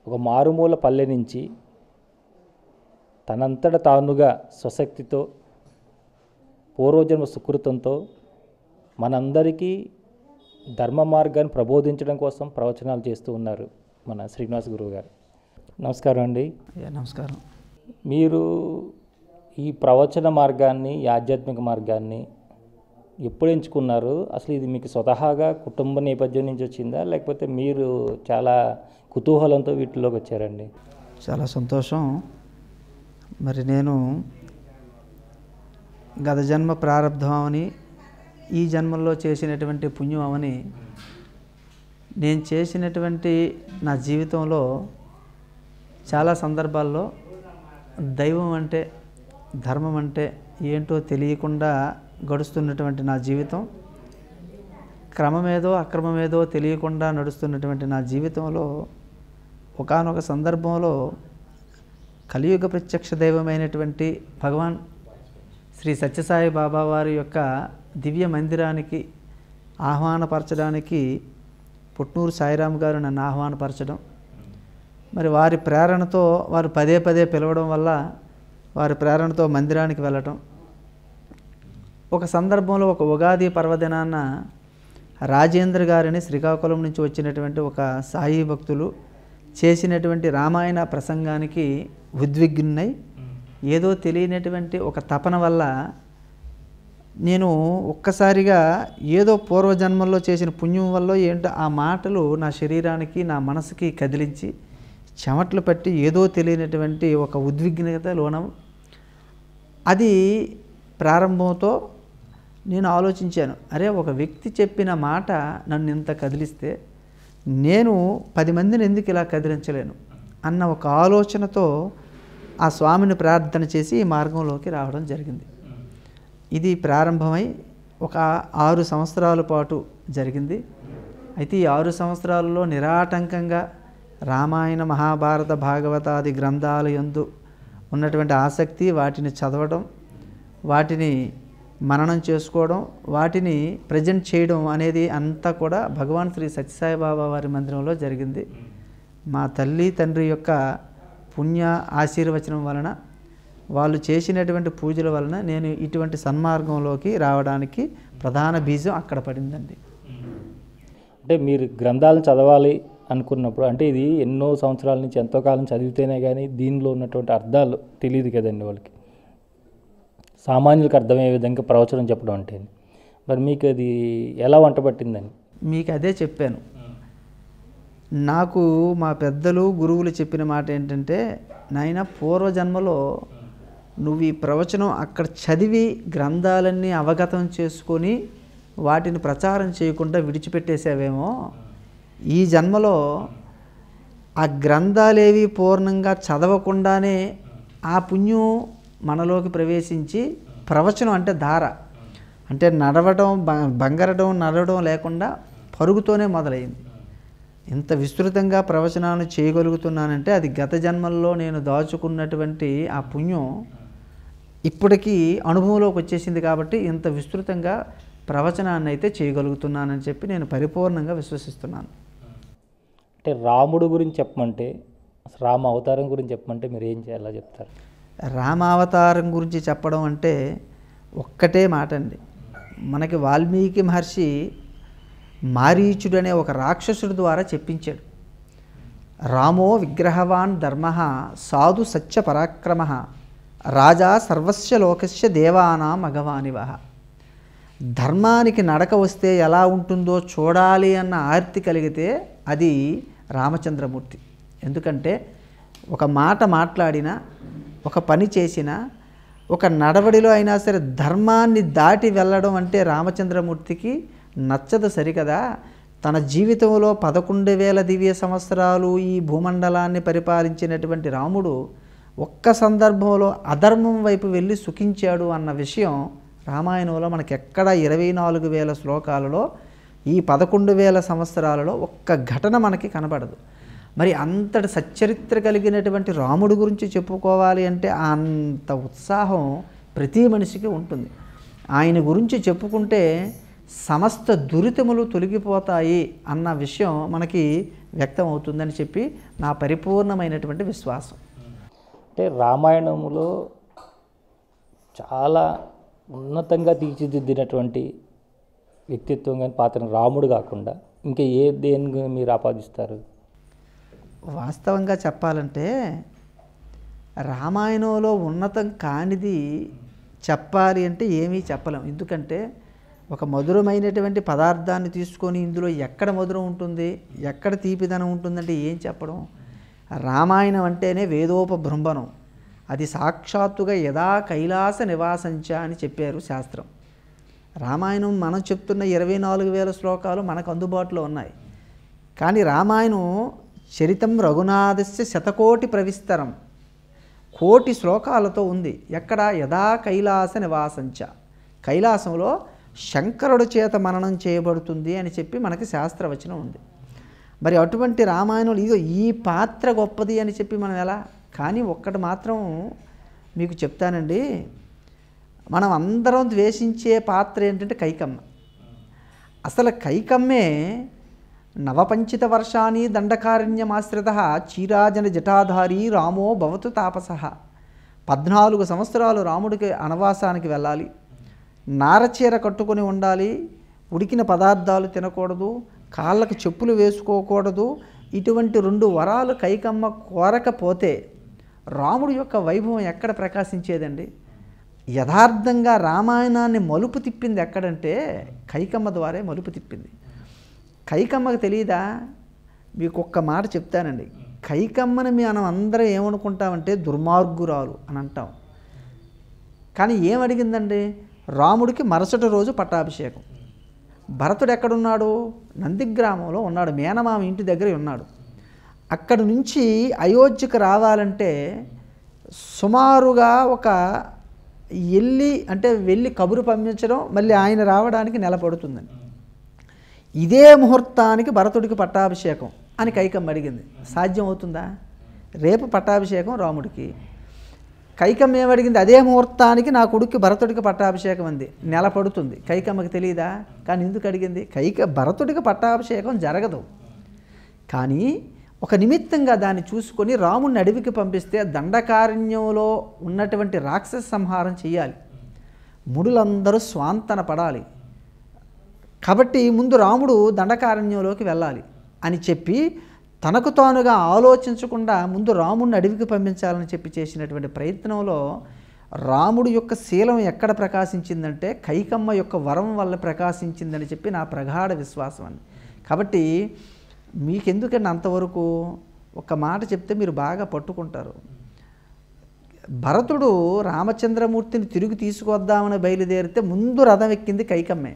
ఒక మారుమూల పల్లె నుంచి తనంతట తానుగా స్వశక్తితో పూర్వజన్మ సుకృతంతో మనందరికీ ధర్మ మార్గాన్ని ప్రబోధించడం కోసం ప్రవచనాలు చేస్తూ ఉన్నారు మన శ్రీనివాస్ గురువు గారు. నమస్కారం అండి. నమస్కారం. మీరు ఈ ప్రవచన మార్గాన్ని, ఈ ఆధ్యాత్మిక మార్గాన్ని ఎప్పుడు ఎంచుకున్నారు? అసలు ఇది మీకు స్వతహాగా కుటుంబ నేపథ్యం నుంచి వచ్చిందా, లేకపోతే మీరు చాలా కుతూహలంతో వీటిలోకి వచ్చారండి? చాలా సంతోషం. మరి నేను గత జన్మ ప్రారంధం అవని, ఈ జన్మల్లో చేసినటువంటి పుణ్యం అవని, నేను చేసినటువంటి నా జీవితంలో చాలా సందర్భాల్లో దైవం అంటే, ధర్మం అంటే ఏంటో తెలియకుండా గడుస్తున్నటువంటి నా జీవితం, క్రమమేదో అక్రమమేదో తెలియకుండా నడుస్తున్నటువంటి నా జీవితంలో ఒకానొక సందర్భంలో కలియుగ ప్రత్యక్ష దైవమైనటువంటి భగవాన్ శ్రీ సత్యసాయి బాబా వారి యొక్క దివ్య మందిరానికి ఆహ్వానపరచడానికి పుట్నూరు సాయిరామ్ గారు నన్ను ఆహ్వానపరచడం, మరి వారి ప్రేరణతో వారు పదే పదే పిలవడం వల్ల వారి ప్రేరణతో మందిరానికి వెళ్ళటం. ఒక సందర్భంలో ఒక ఉగాది పర్వదినాన రాజేంద్ర గారిని శ్రీకాకుళం నుంచి వచ్చినటువంటి ఒక సాయి భక్తులు చేసినటువంటి రామాయణ ప్రసంగానికి ఉద్విగ్నునై ఏదో తెలియనటువంటి ఒక తపన వల్ల నేను ఒక్కసారిగా ఏదో పూర్వజన్మల్లో చేసిన పుణ్యం వల్ల ఏంటో ఆ మాటలు నా శరీరానికి, నా మనసుకి కదిలించి చెమట్లు పట్టి ఏదో తెలియనటువంటి ఒక ఉద్విగ్నత లోనం. అది ప్రారంభంతో నేను ఆలోచించాను, అరే ఒక వ్యక్తి చెప్పిన మాట నన్ను ఇంత కదిలిస్తే నేను 10 మందిని ఎందుకు ఇలా కదిలించలేను అన్న ఒక ఆలోచనతో ఆ స్వామిని ప్రార్థన చేసి ఈ మార్గంలోకి రావడం జరిగింది. ఇది ప్రారంభమై ఒక 6 సంవత్సరాల పాటు జరిగింది. అయితే ఈ 6 సంవత్సరాలలో నిరాటంకంగా రామాయణ, మహాభారత, భాగవతాది గ్రంథాల యందు ఉన్నటువంటి ఆసక్తి, వాటిని చదవడం, వాటిని మననం చేసుకోవడం, వాటిని ప్రజెంట్ చేయడం అనేది అంతా కూడా భగవాన్ శ్రీ సత్యసాయి బాబా వారి మందిరంలో జరిగింది. మా తల్లి తండ్రి యొక్క పుణ్య ఆశీర్వచనం వలన, వాళ్ళు చేసినటువంటి పూజల వలన నేను ఇటువంటి సన్మార్గంలోకి రావడానికి ప్రధాన బీజం అక్కడ పడిందండి. అంటే మీరు గ్రంథాలను చదవాలి అనుకున్నప్పుడు, అంటే ఇది ఎన్నో సంవత్సరాల నుంచి ఎంతో కాలం చదివితేనే కానీ దీనిలో ఉన్నటువంటి అర్థాలు తెలియదు కదండి వాళ్ళకి, సామాన్యులకు అర్థమయ్యే విధంగా ప్రవచనం చెప్పడం అంటే. మరి మీకు అది ఎలా వంట పట్టిందని? మీకు అదే చెప్పాను. నాకు మా పెద్దలు, గురువులు చెప్పిన మాట ఏంటంటే, నాయన పూర్వజన్మలో నువ్వు ఈ ప్రవచనం అక్కడ చదివి గ్రంథాలన్నీ అవగతం చేసుకొని వాటిని ప్రచారం చేయకుండా విడిచిపెట్టేసావేమో, ఈ జన్మలో ఆ గ్రంథాలేవి పూర్ణంగా చదవకుండానే ఆ పుణ్యం మనలోకి ప్రవేశించి ప్రవచనం అంటే ధార, అంటే నడవడం, బంగరడం, నడవడం లేకుండా పరుగుతోనే మొదలైంది. ఇంత విస్తృతంగా ప్రవచనాలను చేయగలుగుతున్నానంటే అది గత జన్మల్లో నేను దాచుకున్నటువంటి ఆ పుణ్యం ఇప్పటికీ అనుభవంలోకి వచ్చేసింది కాబట్టి ఇంత విస్తృతంగా ప్రవచనాన్ని అయితే చేయగలుగుతున్నానని చెప్పి నేను పరిపూర్ణంగా విశ్వసిస్తున్నాను. అంటే రాముడు గురించి చెప్పమంటే, రామ అవతారం గురించి చెప్పమంటే మీరు ఏం చేయాలో చెప్తారు? రామావతారం గురించి చెప్పడం అంటే ఒక్కటే మాట అండి. మనకి వాల్మీకి మహర్షి మారీచుడు అనే ఒక రాక్షసుడి ద్వారా చెప్పించాడు. రామో విగ్రహవాన్ ధర్మ సాధు సత్య పరాక్రమ రాజా సర్వస్య లోకస్య దేవానాం మగవానివ. ధర్మానికి నడక వస్తే ఎలా ఉంటుందో చూడాలి అన్న ఆర్తి కలిగితే అది రామచంద్రమూర్తి. ఎందుకంటే ఒక మాట మాట్లాడినా, ఒక పని చేసినా, ఒక నడవడిలో అయినా సరే ధర్మాన్ని దాటి వెళ్ళడం అంటే రామచంద్రమూర్తికి నచ్చదు సరికదా. తన జీవితంలో 11,000 దివ్య సంవత్సరాలు ఈ భూమండలాన్ని పరిపాలించినటువంటి రాముడు ఒక్క సందర్భంలో అధర్మం వైపు వెళ్ళి సుఖించాడు అన్న విషయం రామాయణంలో మనకి ఎక్కడ 24,000 శ్లోకాలలో ఈ 11,000 సంవత్సరాలలో ఒక్క ఘటన మనకి కనబడదు. మరి అంతటి సచ్చరిత్ర కలిగినటువంటి రాముడి గురించి చెప్పుకోవాలి అంటే అంత ఉత్సాహం ప్రతి మనిషికి ఉంటుంది. ఆయన గురించి చెప్పుకుంటే సమస్త దురితములు తొలగిపోతాయి అన్న విషయం మనకి వ్యక్తం అవుతుందని చెప్పి నా పరిపూర్ణమైనటువంటి విశ్వాసం. అంటే రామాయణంలో చాలా ఉన్నతంగా తీర్చిదిద్దినటువంటి వ్యక్తిత్వం కానీ పాత్ర రాముడు కాకుండా ఇంకా దేనికి మీరు ఆపాదిస్తారు? వాస్తవంగా చెప్పాలంటే రామాయణంలో ఉన్నతం కానిది చెప్పాలి అంటే ఏమీ చెప్పలేం. ఎందుకంటే ఒక మధురమైనటువంటి పదార్థాన్ని తీసుకొని ఇందులో ఎక్కడ మధురం ఉంటుంది, ఎక్కడ తీపిదనం ఉంటుందంటే ఏం చెప్పడం? రామాయణం అంటేనే వేదోపబృంభనం, అది సాక్షాత్తుగా యదా కైలాస నివాసంచ అని చెప్పారు శాస్త్రం. రామాయణం మనం చెప్తున్న 24,000 శ్లోకాలు మనకు అందుబాటులో ఉన్నాయి. కానీ రామాయణం చరితం రఘునాథస్య శతకోటి ప్రవిస్తరం, కోటి శ్లోకాలతో ఉంది. ఎక్కడ? యదా కైలాస నివాసంచ, కైలాసంలో శంకరుడు చేత మననం చేయబడుతుంది అని చెప్పి మనకి శాస్త్రవచనం ఉంది. మరి అటువంటి రామాయణంలో ఇదో ఈ పాత్ర గొప్పది అని చెప్పి మనం ఎలా? కానీ ఒక్కటి మాత్రం మీకు చెప్తానండి, మనం అందరం ద్వేషించే పాత్ర ఏంటంటే కైకమ్మ. అసలు కైకమ్మే నవపంచిత వర్షాన్ని దండకారణ్యమాశ్రిత చీరాజన జటాధారి రామో భవతు తాపస. 14 సంవత్సరాలు రాముడికి వనవాసానికి వెళ్ళాలి, నారచీర కట్టుకొని ఉండాలి, ఉడికిన పదార్థాలు తినకూడదు, కాళ్ళకు చెప్పులు వేసుకోకూడదు. ఇటువంటి 2 వరాలు కైకమ్మ కోరకపోతే రాముడి యొక్క వైభవం ఎక్కడ ప్రకాశించేదండి? యథార్థంగా రామాయణాన్ని మలుపు తిప్పింది ఎక్కడంటే కైకమ్మ ద్వారే మలుపు తిప్పింది. కైకమ్మకు తెలియదా? మీకు ఒక్క మాట చెప్తానండి. కైకమ్మని మనం అందరం ఏమనుకుంటామంటే దుర్మార్గురాలు అని అంటాం. కానీ ఏమడిగిందండి? రాముడికి మరుసటి రోజు పట్టాభిషేకం. భరతుడు ఎక్కడున్నాడు? నందిగ్రామంలో ఉన్నాడు, మేనమామ ఇంటి దగ్గర ఉన్నాడు. అక్కడి నుంచి అయోధ్యకు రావాలంటే సుమారుగా ఒక వెళ్ళి కబురు పంపించడం, మళ్ళీ ఆయన రావడానికి నెల పడుతుందండి. ఇదే ముహూర్తానికి భరతుడికి పట్టాభిషేకం అని కైకమ్మ అడిగింది. సాధ్యం అవుతుందా? రేపు పట్టాభిషేకం రాముడికి. కైకమ్మ ఏమడిగింది? అదే ముహూర్తానికి నా కొడుక్కి భరతుడికి పట్టాభిషేకం అంది. నెల పడుతుంది. కైకమ్మకి తెలియదా? కానీ ఎందుకు అడిగింది? భరతుడికి పట్టాభిషేకం జరగదు, కానీ ఒక నిమిత్తంగా దాన్ని చూసుకొని రాముడిని అడవికి పంపిస్తే దండకారణ్యంలో ఉన్నటువంటి రాక్షస సంహారం చేయాలి, ముడులందరూ స్వాంతన పడాలి. కాబట్టి ముందు రాముడు దండకారణ్యంలోకి వెళ్ళాలి అని చెప్పి తనకు తానుగా ఆలోచించకుండా ముందు రాముడిని అడవికి పంపించాలని చెప్పి చేసినటువంటి ప్రయత్నంలో రాముడు యొక్క శీలం ఎక్కడ ప్రకాశించిందంటే కైకమ్మ యొక్క వరం వల్ల ప్రకాశించిందని చెప్పి నా ప్రగాఢ విశ్వాసం అండి. కాబట్టి మీకెందుకండి అంతవరకు? ఒక మాట చెప్తే మీరు బాగా పట్టుకుంటారు. భరతుడు రామచంద్రమూర్తిని తిరిగి తీసుకొద్దామని బయలుదేరితే ముందు రథం ఎక్కింది కైకమ్మే.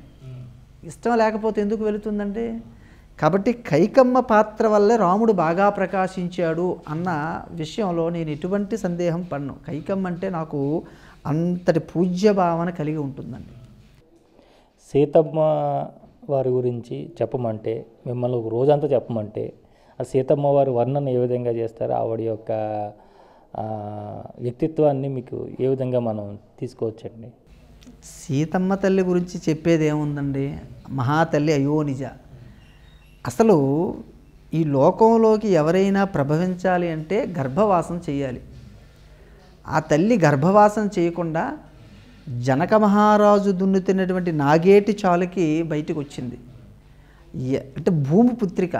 ఇష్టం లేకపోతే ఎందుకు వెళుతుందండి? కాబట్టి కైకమ్మ పాత్ర వల్లే రాముడు బాగా ప్రకాశించాడు అన్న విషయంలో నేను ఎటువంటి సందేహం పడను. కైకమ్మ అంటే నాకు అంతటి పూజ్య భావన కలిగి ఉంటుందండి. సీతమ్మ వారి గురించి చెప్పమంటే, మిమ్మల్ని ఒక రోజంతా చెప్పమంటే ఆ సీతమ్మ వారి వర్ణన ఏ విధంగా చేస్తారు? ఆవిడ యొక్క వ్యక్తిత్వాన్ని మీకు ఏ విధంగా మనం తీసుకోవచ్చండి? సీతమ్మ తల్లి గురించి చెప్పేది ఏముందండి? మహాతల్లి అయోనిజ. అసలు ఈ లోకంలోకి ఎవరైనా ప్రభవించాలి అంటే గర్భవాసం చేయాలి. ఆ తల్లి గర్భవాసం చేయకుండా జనక మహారాజు దున్నుతున్నటువంటి నాగేటి చాలుకి బయటకు వచ్చింది. అంటే భూమి పుత్రిక.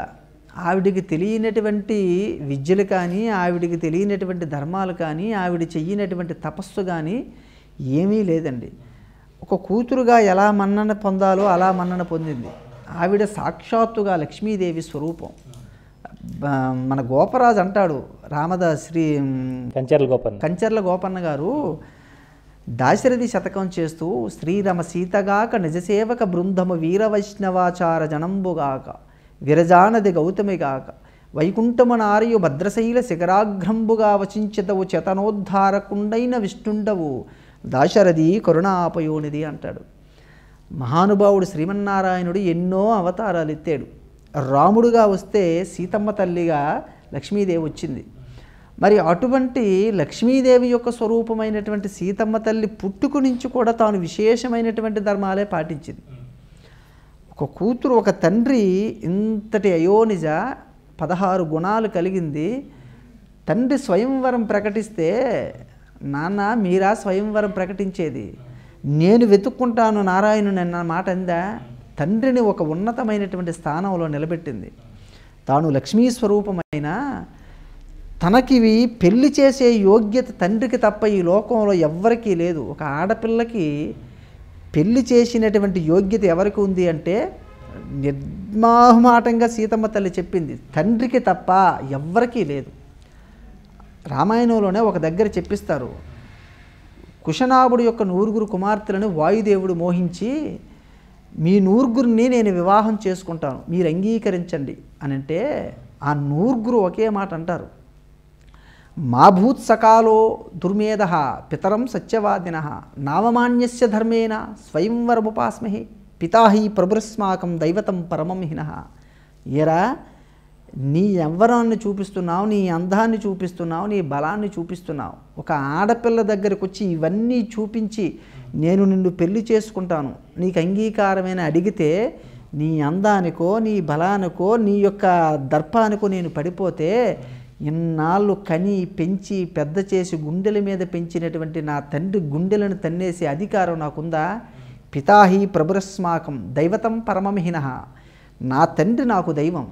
ఆవిడికి తెలియనటువంటి విద్యలు కానీ, ఆవిడికి తెలియనటువంటి ధర్మాలు కానీ, ఆవిడ చెయ్యనటువంటి తపస్సు కానీ ఏమీ లేదండి. ఒక కూతురుగా ఎలా మన్నన పొందాలో అలా మన్నన పొందింది. ఆవిడ సాక్షాత్తుగా లక్ష్మీదేవి స్వరూపం. మన గోపరాజు అంటాడు, కంచర్ల గోపన్న గారు దాశరథి శతకం చేస్తూ, శ్రీరమ సీతగాక నిజసేవక బృందము వీరవైష్ణవాచార జనంబుగాక విరజానది గౌతమిగాక వైకుంఠము నారియు భద్రశైల శిఖరాగ్రంబుగా వచించదవు చేతనోద్ధారకుండైన విష్ణుండవు దాశరథి కరుణాపయోనిది అంటాడు. మహానుభావుడు శ్రీమన్నారాయణుడు ఎన్నో అవతారాలు ఎత్తాడు. రాముడుగా వస్తే సీతమ్మ తల్లిగా లక్ష్మీదేవి వచ్చింది. మరి అటువంటి లక్ష్మీదేవి యొక్క స్వరూపమైనటువంటి సీతమ్మ తల్లి పుట్టుకు నుంచి కూడా తాను విశేషమైనటువంటి ధర్మాలే పాటించింది. ఒక కూతురు ఒక తండ్రి ఇంతటి అయోనిజ 16 గుణాలు కలిగింది. తండ్రి స్వయంవరం ప్రకటిస్తే నాన్న మీరా స్వయంవరం ప్రకటించేది, నేను వెతుక్కుంటాను నారాయణుని అన్న మాట అందా. తండ్రిని ఒక ఉన్నతమైనటువంటి స్థానంలో నిలబెట్టింది. తాను లక్ష్మీ స్వరూపమైన తనకివి పెళ్లి చేసే యోగ్యత తండ్రికి తప్ప ఈ లోకంలో ఎవ్వరికీ లేదు. ఒక ఆడపిల్లకి పెళ్లి చేసినటువంటి యోగ్యత ఎవరికి ఉంది అంటే నిర్మాహమాటంగా సీతమ్మ తల్లి చెప్పింది, తండ్రికి తప్ప ఎవ్వరికీ లేదు. రామాయణంలోనే ఒక దగ్గర చెప్పిస్తారు, కుశనాభుడు యొక్క 9 కుమార్తెలను వాయుదేవుడు మోహించి మీ 9 నేను వివాహం చేసుకుంటాను, మీరు అంగీకరించండి అని అంటే ఆ 9 ఒకే మాట అంటారు, మా భూత్ సకాలో దుర్మేధ పితరం సత్యవాదిన నావమాన్యస్య ధర్మేణ స్వయంవరముపాస్మహి పితాహి ప్రభుస్మాకం దైవతం పరమం హినః. ఏరా నీ యవ్వనాన్ని చూపిస్తున్నావు, నీ అందాన్ని చూపిస్తున్నావు, నీ బలాన్ని చూపిస్తున్నావు. ఒక ఆడపిల్ల దగ్గరకు వచ్చి ఇవన్నీ చూపించి నేను నిన్ను పెళ్లి చేసుకుంటాను నీకు అంగీకారమైన అడిగితే నీ అందానికో నీ బలానికో నీ యొక్క దర్పానికో నేను పడిపోతే ఇన్నాళ్ళు కని పెంచి పెద్ద చేసి గుండెల మీద పెంచినటువంటి నా తండ్రి గుండెలను తన్నేసే అధికారం నాకుందా? పితాహి ప్రభురస్మాకం దైవతం పరమమిహినః. నా తండ్రి నాకు దైవం,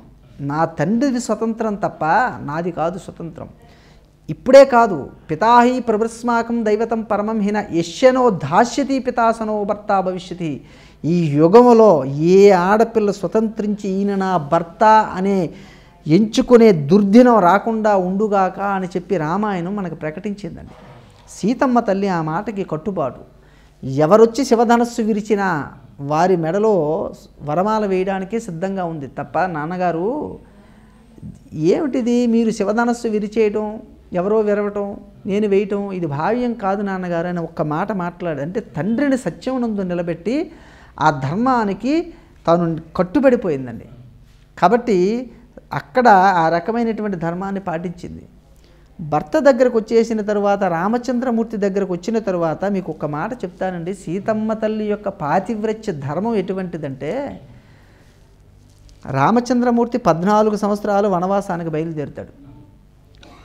నా తండ్రిది స్వతంత్రం తప్ప నాది కాదు స్వతంత్రం. ఇప్పుడే కాదు, పితాహి ప్రభుస్మాకం దైవతం పరమం హిన యశ్యనో దాస్యతి పితాసనో భర్త భవిష్యతి. ఈ యుగములో ఏ ఆడపిల్ల స్వతంత్రించి ఈయన నా భర్త అనే ఎంచుకునే దుర్దినం రాకుండా ఉండుగాక అని చెప్పి రామాయణం మనకు ప్రకటించిందండి. సీతమ్మ తల్లి ఆ మాటకి కట్టుబాటు. ఎవరొచ్చి శివధనస్సు విరిచినా వారి మెడలో వరమాల వేయడానికి సిద్ధంగా ఉంది తప్ప నాన్నగారు ఏమిటిది మీరు శివధనస్సు విరిచేయటం, ఎవరో విరవటం, నేను వేయటం ఇది భావ్యం కాదు నాన్నగారు అని ఒక్క మాట మాట్లాడు. అంటే తండ్రిని సత్యం నందు నిలబెట్టి ఆ ధర్మానికి తాను కట్టుబడిపోయిందండి. కాబట్టి అక్కడ ఆ రకమైనటువంటి ధర్మాన్ని పాటించింది. భర్త దగ్గరకు వచ్చేసిన తర్వాత రామచంద్రమూర్తి దగ్గరకు వచ్చిన తర్వాత మీకు ఒక మాట చెప్తానండి. సీతమ్మ తల్లి యొక్క పాతివ్రత్య ధర్మం ఎటువంటిదంటే రామచంద్రమూర్తి 14 సంవత్సరాలు వనవాసానికి బయలుదేరుతాడు.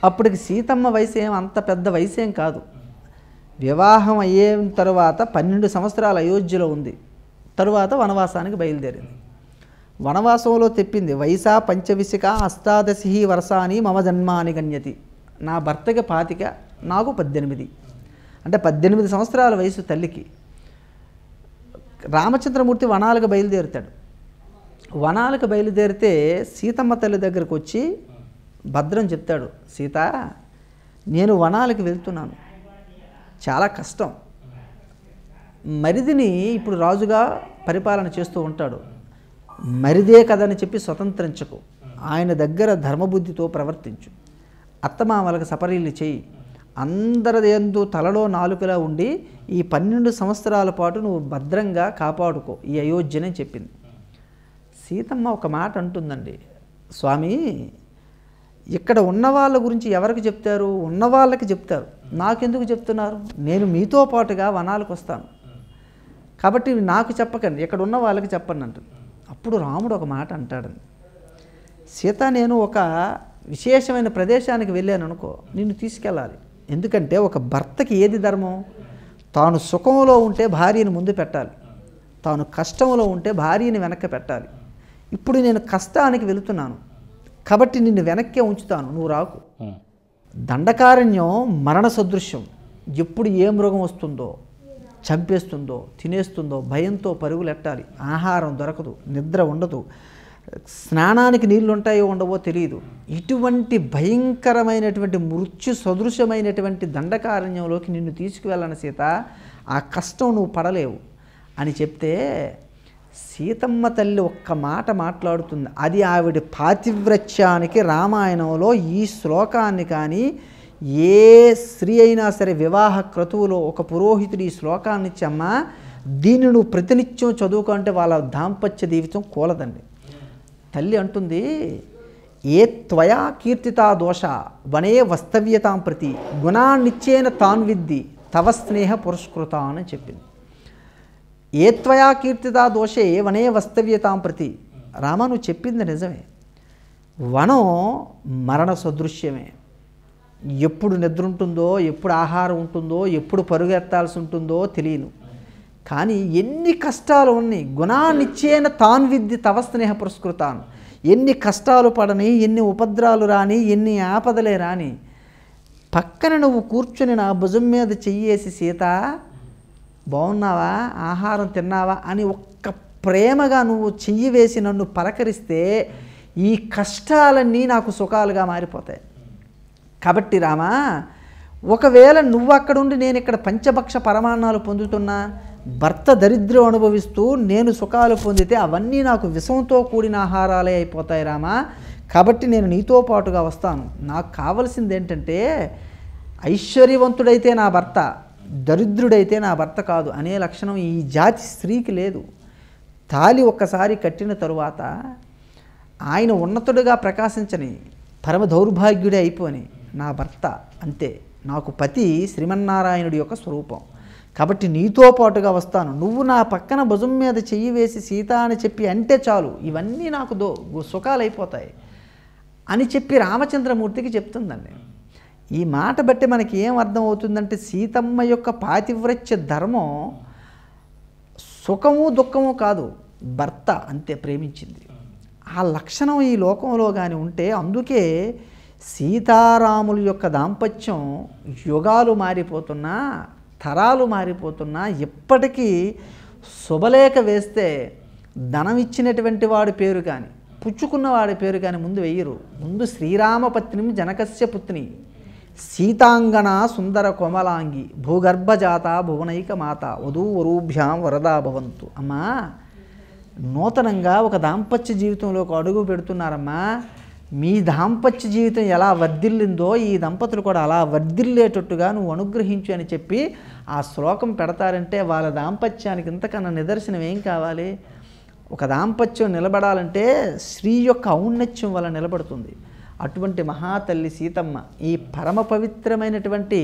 అప్పటికి సీతమ్మ వయసు ఏం అంత పెద్ద వయసు ఏం కాదు. వివాహం అయిన తర్వాత 12 సంవత్సరాలు అయోధ్యలో ఉంది. తరువాత వనవాసానికి బయలుదేరింది. వనవాసంలో తెప్పింది వయసా పంచవిశిక అష్టాదశి వర్షాని మమ జన్మాని గణ్యతి. నా భర్తకి 25, నాకు 18. అంటే 18 సంవత్సరాల వయసు తల్లికి. రామచంద్రమూర్తి వనాలకు బయలుదేరుతాడు. వనాలకు బయలుదేరితే సీతమ్మ తల్లి దగ్గరకు వచ్చి భద్రం చెప్తాడు, సీత నేను వనాలకు వెళ్తున్నాను, చాలా కష్టం. మరిదిని ఇప్పుడు రాజుగా పరిపాలన చేస్తూ ఉంటాడు, మరిదే కదని చెప్పి స్వతంత్రించకు, ఆయన దగ్గర ధర్మబుద్ధితో ప్రవర్తించు, అత్తమామలకు సపరీలు చేయి, అందరి యందు తలలో నాలుకలా ఉండి ఈ 12 సంవత్సరాల పాటు నువ్వు భద్రంగా కాపాడుకో ఈ అయోధ్యని చెప్పింది. సీతమ్మ ఒక మాట అంటుందండి, స్వామి ఇక్కడ ఉన్న వాళ్ళ గురించి ఎవరికి చెప్తారు? ఉన్న వాళ్ళకి చెప్తారు, నాకెందుకు చెప్తున్నారు? నేను మీతో పాటుగా వనాలకు వస్తాను కాబట్టి నాకు చెప్పకండి, ఇక్కడ ఉన్న వాళ్ళకి చెప్పండి అంటుంది. అప్పుడు రాముడు ఒక మాట అంటాడండి, సీత నేను ఒక విశేషమైన ప్రదేశానికి వెళ్ళాను అనుకో, నిన్ను తీసుకెళ్ళాలి. ఎందుకంటే ఒక భర్తకి ఏది ధర్మం? తాను సుఖంలో ఉంటే భార్యను ముందు పెట్టాలి, తాను కష్టంలో ఉంటే భార్యని వెనక్కి పెట్టాలి. ఇప్పుడు నేను కష్టానికి వెళుతున్నాను కాబట్టి నిన్ను వెనక్కే ఉంచుతాను, నువ్వు రాకు. దండకారణ్యం మరణ సదృశ్యం. ఎప్పుడు ఏ మృగం వస్తుందో, చంపేస్తుందో, తినేస్తుందో భయంతో పరుగులెట్టాలి. ఆహారం దొరకదు, నిద్ర ఉండదు, స్నానానికి నీళ్ళు ఉంటాయో ఉండవో తెలియదు. ఇటువంటి భయంకరమైనటువంటి మృత్యు సదృశమైనటువంటి దండకారణ్యంలోకి నిన్ను తీసుకువెళ్ళను సీత, ఆ కష్టం నువ్వు పడలేవు అని చెప్తే సీతమ్మ తల్లి ఒక్క మాట మాట్లాడుతుంది. అది ఆవిడ పాతివ్రత్యానికి రామాయణంలో ఈ శ్లోకాన్ని కానీ ఏ స్త్రీ అయినా సరే వివాహ క్రతువులో ఒక పురోహితుడు ఈ శ్లోకాన్ని ఇచ్చమ్మా దీన్ని నువ్వు ప్రతినిత్యం చదువుకుంటే వాళ్ళ దాంపత్య జీవితం కూలదండి. తల్లి అంటుంది, ఏ త్వయా కీర్తితా దోష వనే వస్తవ్యతాం ప్రతి గుణాన్నిచ్చేన తాన్ విద్ది తవ స్నేహ పురస్కృత అని చెప్పింది. ఏ త్వయా కీర్తితా దోషే వనే వస్తవ్యతాం ప్రతి. రామ, నువ్వు చెప్పింది నిజమే. వనం మరణ సదృశ్యమే. ఎప్పుడు నిద్ర ఉంటుందో, ఎప్పుడు ఆహారం ఉంటుందో, ఎప్పుడు పరుగెత్తాల్సి ఉంటుందో తెలియను. కానీ ఎన్ని కష్టాలు ఉన్నాయి, గుణానిచ్చేన తాన్ విద్ది తవ స్నేహ పురస్కృతాన్. ఎన్ని కష్టాలు పడని, ఎన్ని ఉపద్రాలు రాని, ఎన్ని ఆపదలే రాని, పక్కన నువ్వు కూర్చొని నా భుజం మీద చెయ్యేసి సీత బాగున్నావా, ఆహారం తిన్నావా అని ఒక్క ప్రేమగా నువ్వు చెయ్యి వేసి నన్ను పలకరిస్తే ఈ కష్టాలన్నీ నాకు సుఖాలుగా మారిపోతాయి. కాబట్టి రామా, ఒకవేళ నువ్వు అక్కడుండి నేను ఇక్కడ పంచభక్ష పరమాన్నాలు పొందుతున్నా, భర్త దరిద్రం అనుభవిస్తూ నేను సుఖాలు పొందితే అవన్నీ నాకు విషంతో కూడిన ఆహారాలే అయిపోతాయి రామా. కాబట్టి నేను నీతో పాటుగా వస్తాను. నాకు కావలసింది ఏంటంటే ఐశ్వర్యవంతుడైతే నా భర్త, దరిద్రుడైతే నా భర్త కాదు అనే లక్షణం ఈ జాతి స్త్రీకి లేదు. తాలి ఒక్కసారి కట్టిన తరువాత ఆయన ఉన్నతుడుగా ప్రకాశించని, పరమ దౌర్భాగ్యుడే అయిపోని నా భర్త అంతే. నాకు పతి శ్రీమన్నారాయణుడి యొక్క స్వరూపం. కాబట్టి నీతో పాటుగా వస్తాను. నువ్వు నా పక్కన భుజం మీద చెయ్యి వేసి సీత అని చెప్పి అంటే చాలు, ఇవన్నీ నాకు సుఖాలు అయిపోతాయి అని చెప్పి రామచంద్రమూర్తికి చెప్తుందండి. ఈ మాట బట్టి మనకి ఏం అర్థం అవుతుందంటే సీతమ్మ యొక్క పాతివ్రత్య ధర్మం సుఖము దుఃఖము కాదు, భర్త అంతే ప్రేమించింది. ఆ లక్షణం ఈ లోకంలో కానీ ఉంటే, అందుకే సీతారాముల యొక్క దాంపత్యం యుగాలు మారిపోతున్నా, తరాలు మారిపోతున్నా, ఇప్పటికీ శుభలేఖ వేస్తే ధనం ఇచ్చినటువంటి వాడి పేరు కానీ, పుచ్చుకున్న వాడి పేరు కానీ ముందు వెయ్యరు. ముందు శ్రీరామపత్ని జనకస్య పుత్ని సీతాంగన సుందర కోమలాంగి భూగర్భజాత భువనైక మాత వధూవరూభ్యాం వరదా భవంతు. అమ్మా, నూతనంగా ఒక దాంపత్య జీవితంలోకి అడుగు పెడుతున్నారమ్మా. మీ దాంపత్య జీవితం ఎలా వర్ధిల్లిందో ఈ దంపతులు కూడా అలా వర్ధిల్లేటట్టుగా నువ్వు అనుగ్రహించు అని చెప్పి ఆ శ్లోకం పెడతారంటే వాళ్ళ దాంపత్యానికి ఇంతకన్నా నిదర్శనం ఏం కావాలి? ఒక దాంపత్యం నిలబడాలంటే స్త్రీ యొక్క ఔన్నత్యం వల్ల నిలబడుతుంది. అటువంటి మహాతల్లి సీతమ్మ ఈ పరమ పవిత్రమైనటువంటి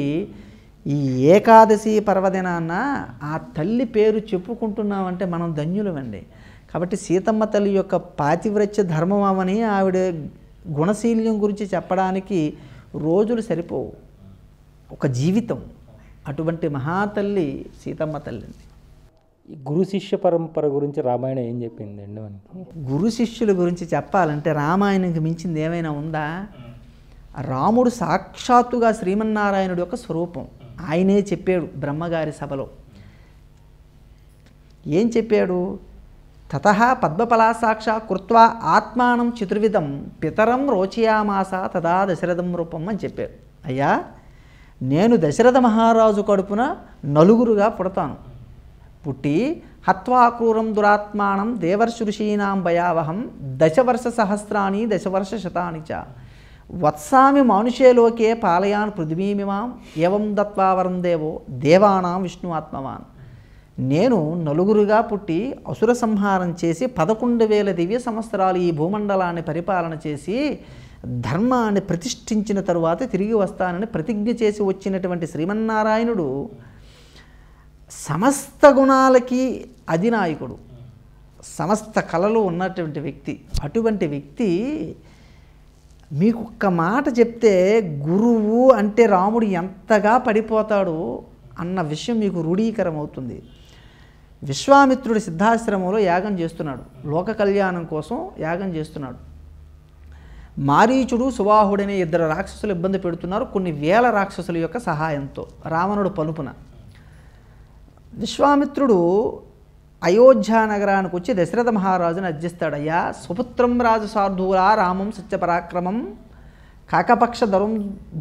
ఈ ఏకాదశి పర్వదినాన్న ఆ తల్లి పేరు చెప్పుకుంటున్నామంటే మనం ధన్యులమండి. కాబట్టి సీతమ్మ తల్లి యొక్క పాతివ్రత్య ధర్మం అవని ఆవిడ గుణశీల్యం గురించి చెప్పడానికి రోజులు సరిపోవు, ఒక జీవితం. అటువంటి మహాతల్లి సీతమ్మ తల్లి. ఈ గురు శిష్య పరంపర గురించి రామాయణం ఏం చెప్పిందండి మనకి? గురు శిష్యుల గురించి చెప్పాలంటే రామాయణంకి మించింది ఏమైనా ఉందా? రాముడు సాక్షాత్తుగా శ్రీమన్నారాయణుడి యొక్క స్వరూపం. ఆయనే చెప్పాడు బ్రహ్మగారి సభలో. ఏం చెప్పాడు? తతః పద్మపలాసాక్ష కృత్వా ఆత్మానం చతుర్విధం పితరం రోచయామాస తదా దశరథం రూపం అని చెప్పాడు. అయ్యా, నేను దశరథ మహారాజు కడుపున నలుగురుగా పుడతాను. పుట్టి హత్వా క్రూరం దురాత్మానం దేవర్షుషీనాం భయావహం దశవర్ష సహస్రాణి దశవర్ష శతాని చ వత్సామి మానుషే లోకే పాలయాన్ పృథివీమిమాం ఏవం దత్వా వరం దేవో దేవానాం విష్ణు ఆత్మవాన్. నేను నలుగురుగా పుట్టి అసుర సంహారం చేసి 11,000 దివ్య సంవత్సరాలు ఈ భూమండలాన్ని పరిపాలన చేసి ధర్మాన్ని ప్రతిష్ఠించిన తరువాత తిరిగి వస్తానని ప్రతిజ్ఞ చేసి వచ్చినటువంటి శ్రీమన్నారాయణుడు సమస్త గుణాలకి అధినాయకుడు, సమస్త కళలు ఉన్నటువంటి వ్యక్తి. అటువంటి వ్యక్తి మీకు ఒక్క మాట చెప్తే గురువు అంటే రాముడు ఎంతగా పడిపోతాడు అన్న విషయం మీకు రూఢీకరం అవుతుంది. విశ్వామిత్రుడి సిద్ధాశ్రమంలో యాగం చేస్తున్నాడు, లోక కళ్యాణం కోసం యాగం చేస్తున్నాడు. మారీచుడు సుబాహుడనే 2 రాక్షసులు ఇబ్బంది పెడుతున్నారు, కొన్ని వేల రాక్షసుల యొక్క సహాయంతో రావణుడు పలుపున. విశ్వామిత్రుడు అయోధ్య నగరానికి వచ్చి దశరథ మహారాజుని అర్జిస్తాడు. అయ్యా, సుపుత్రం రాజసార్ధూరా రామం సత్యపరాక్రమం కాకపక్ష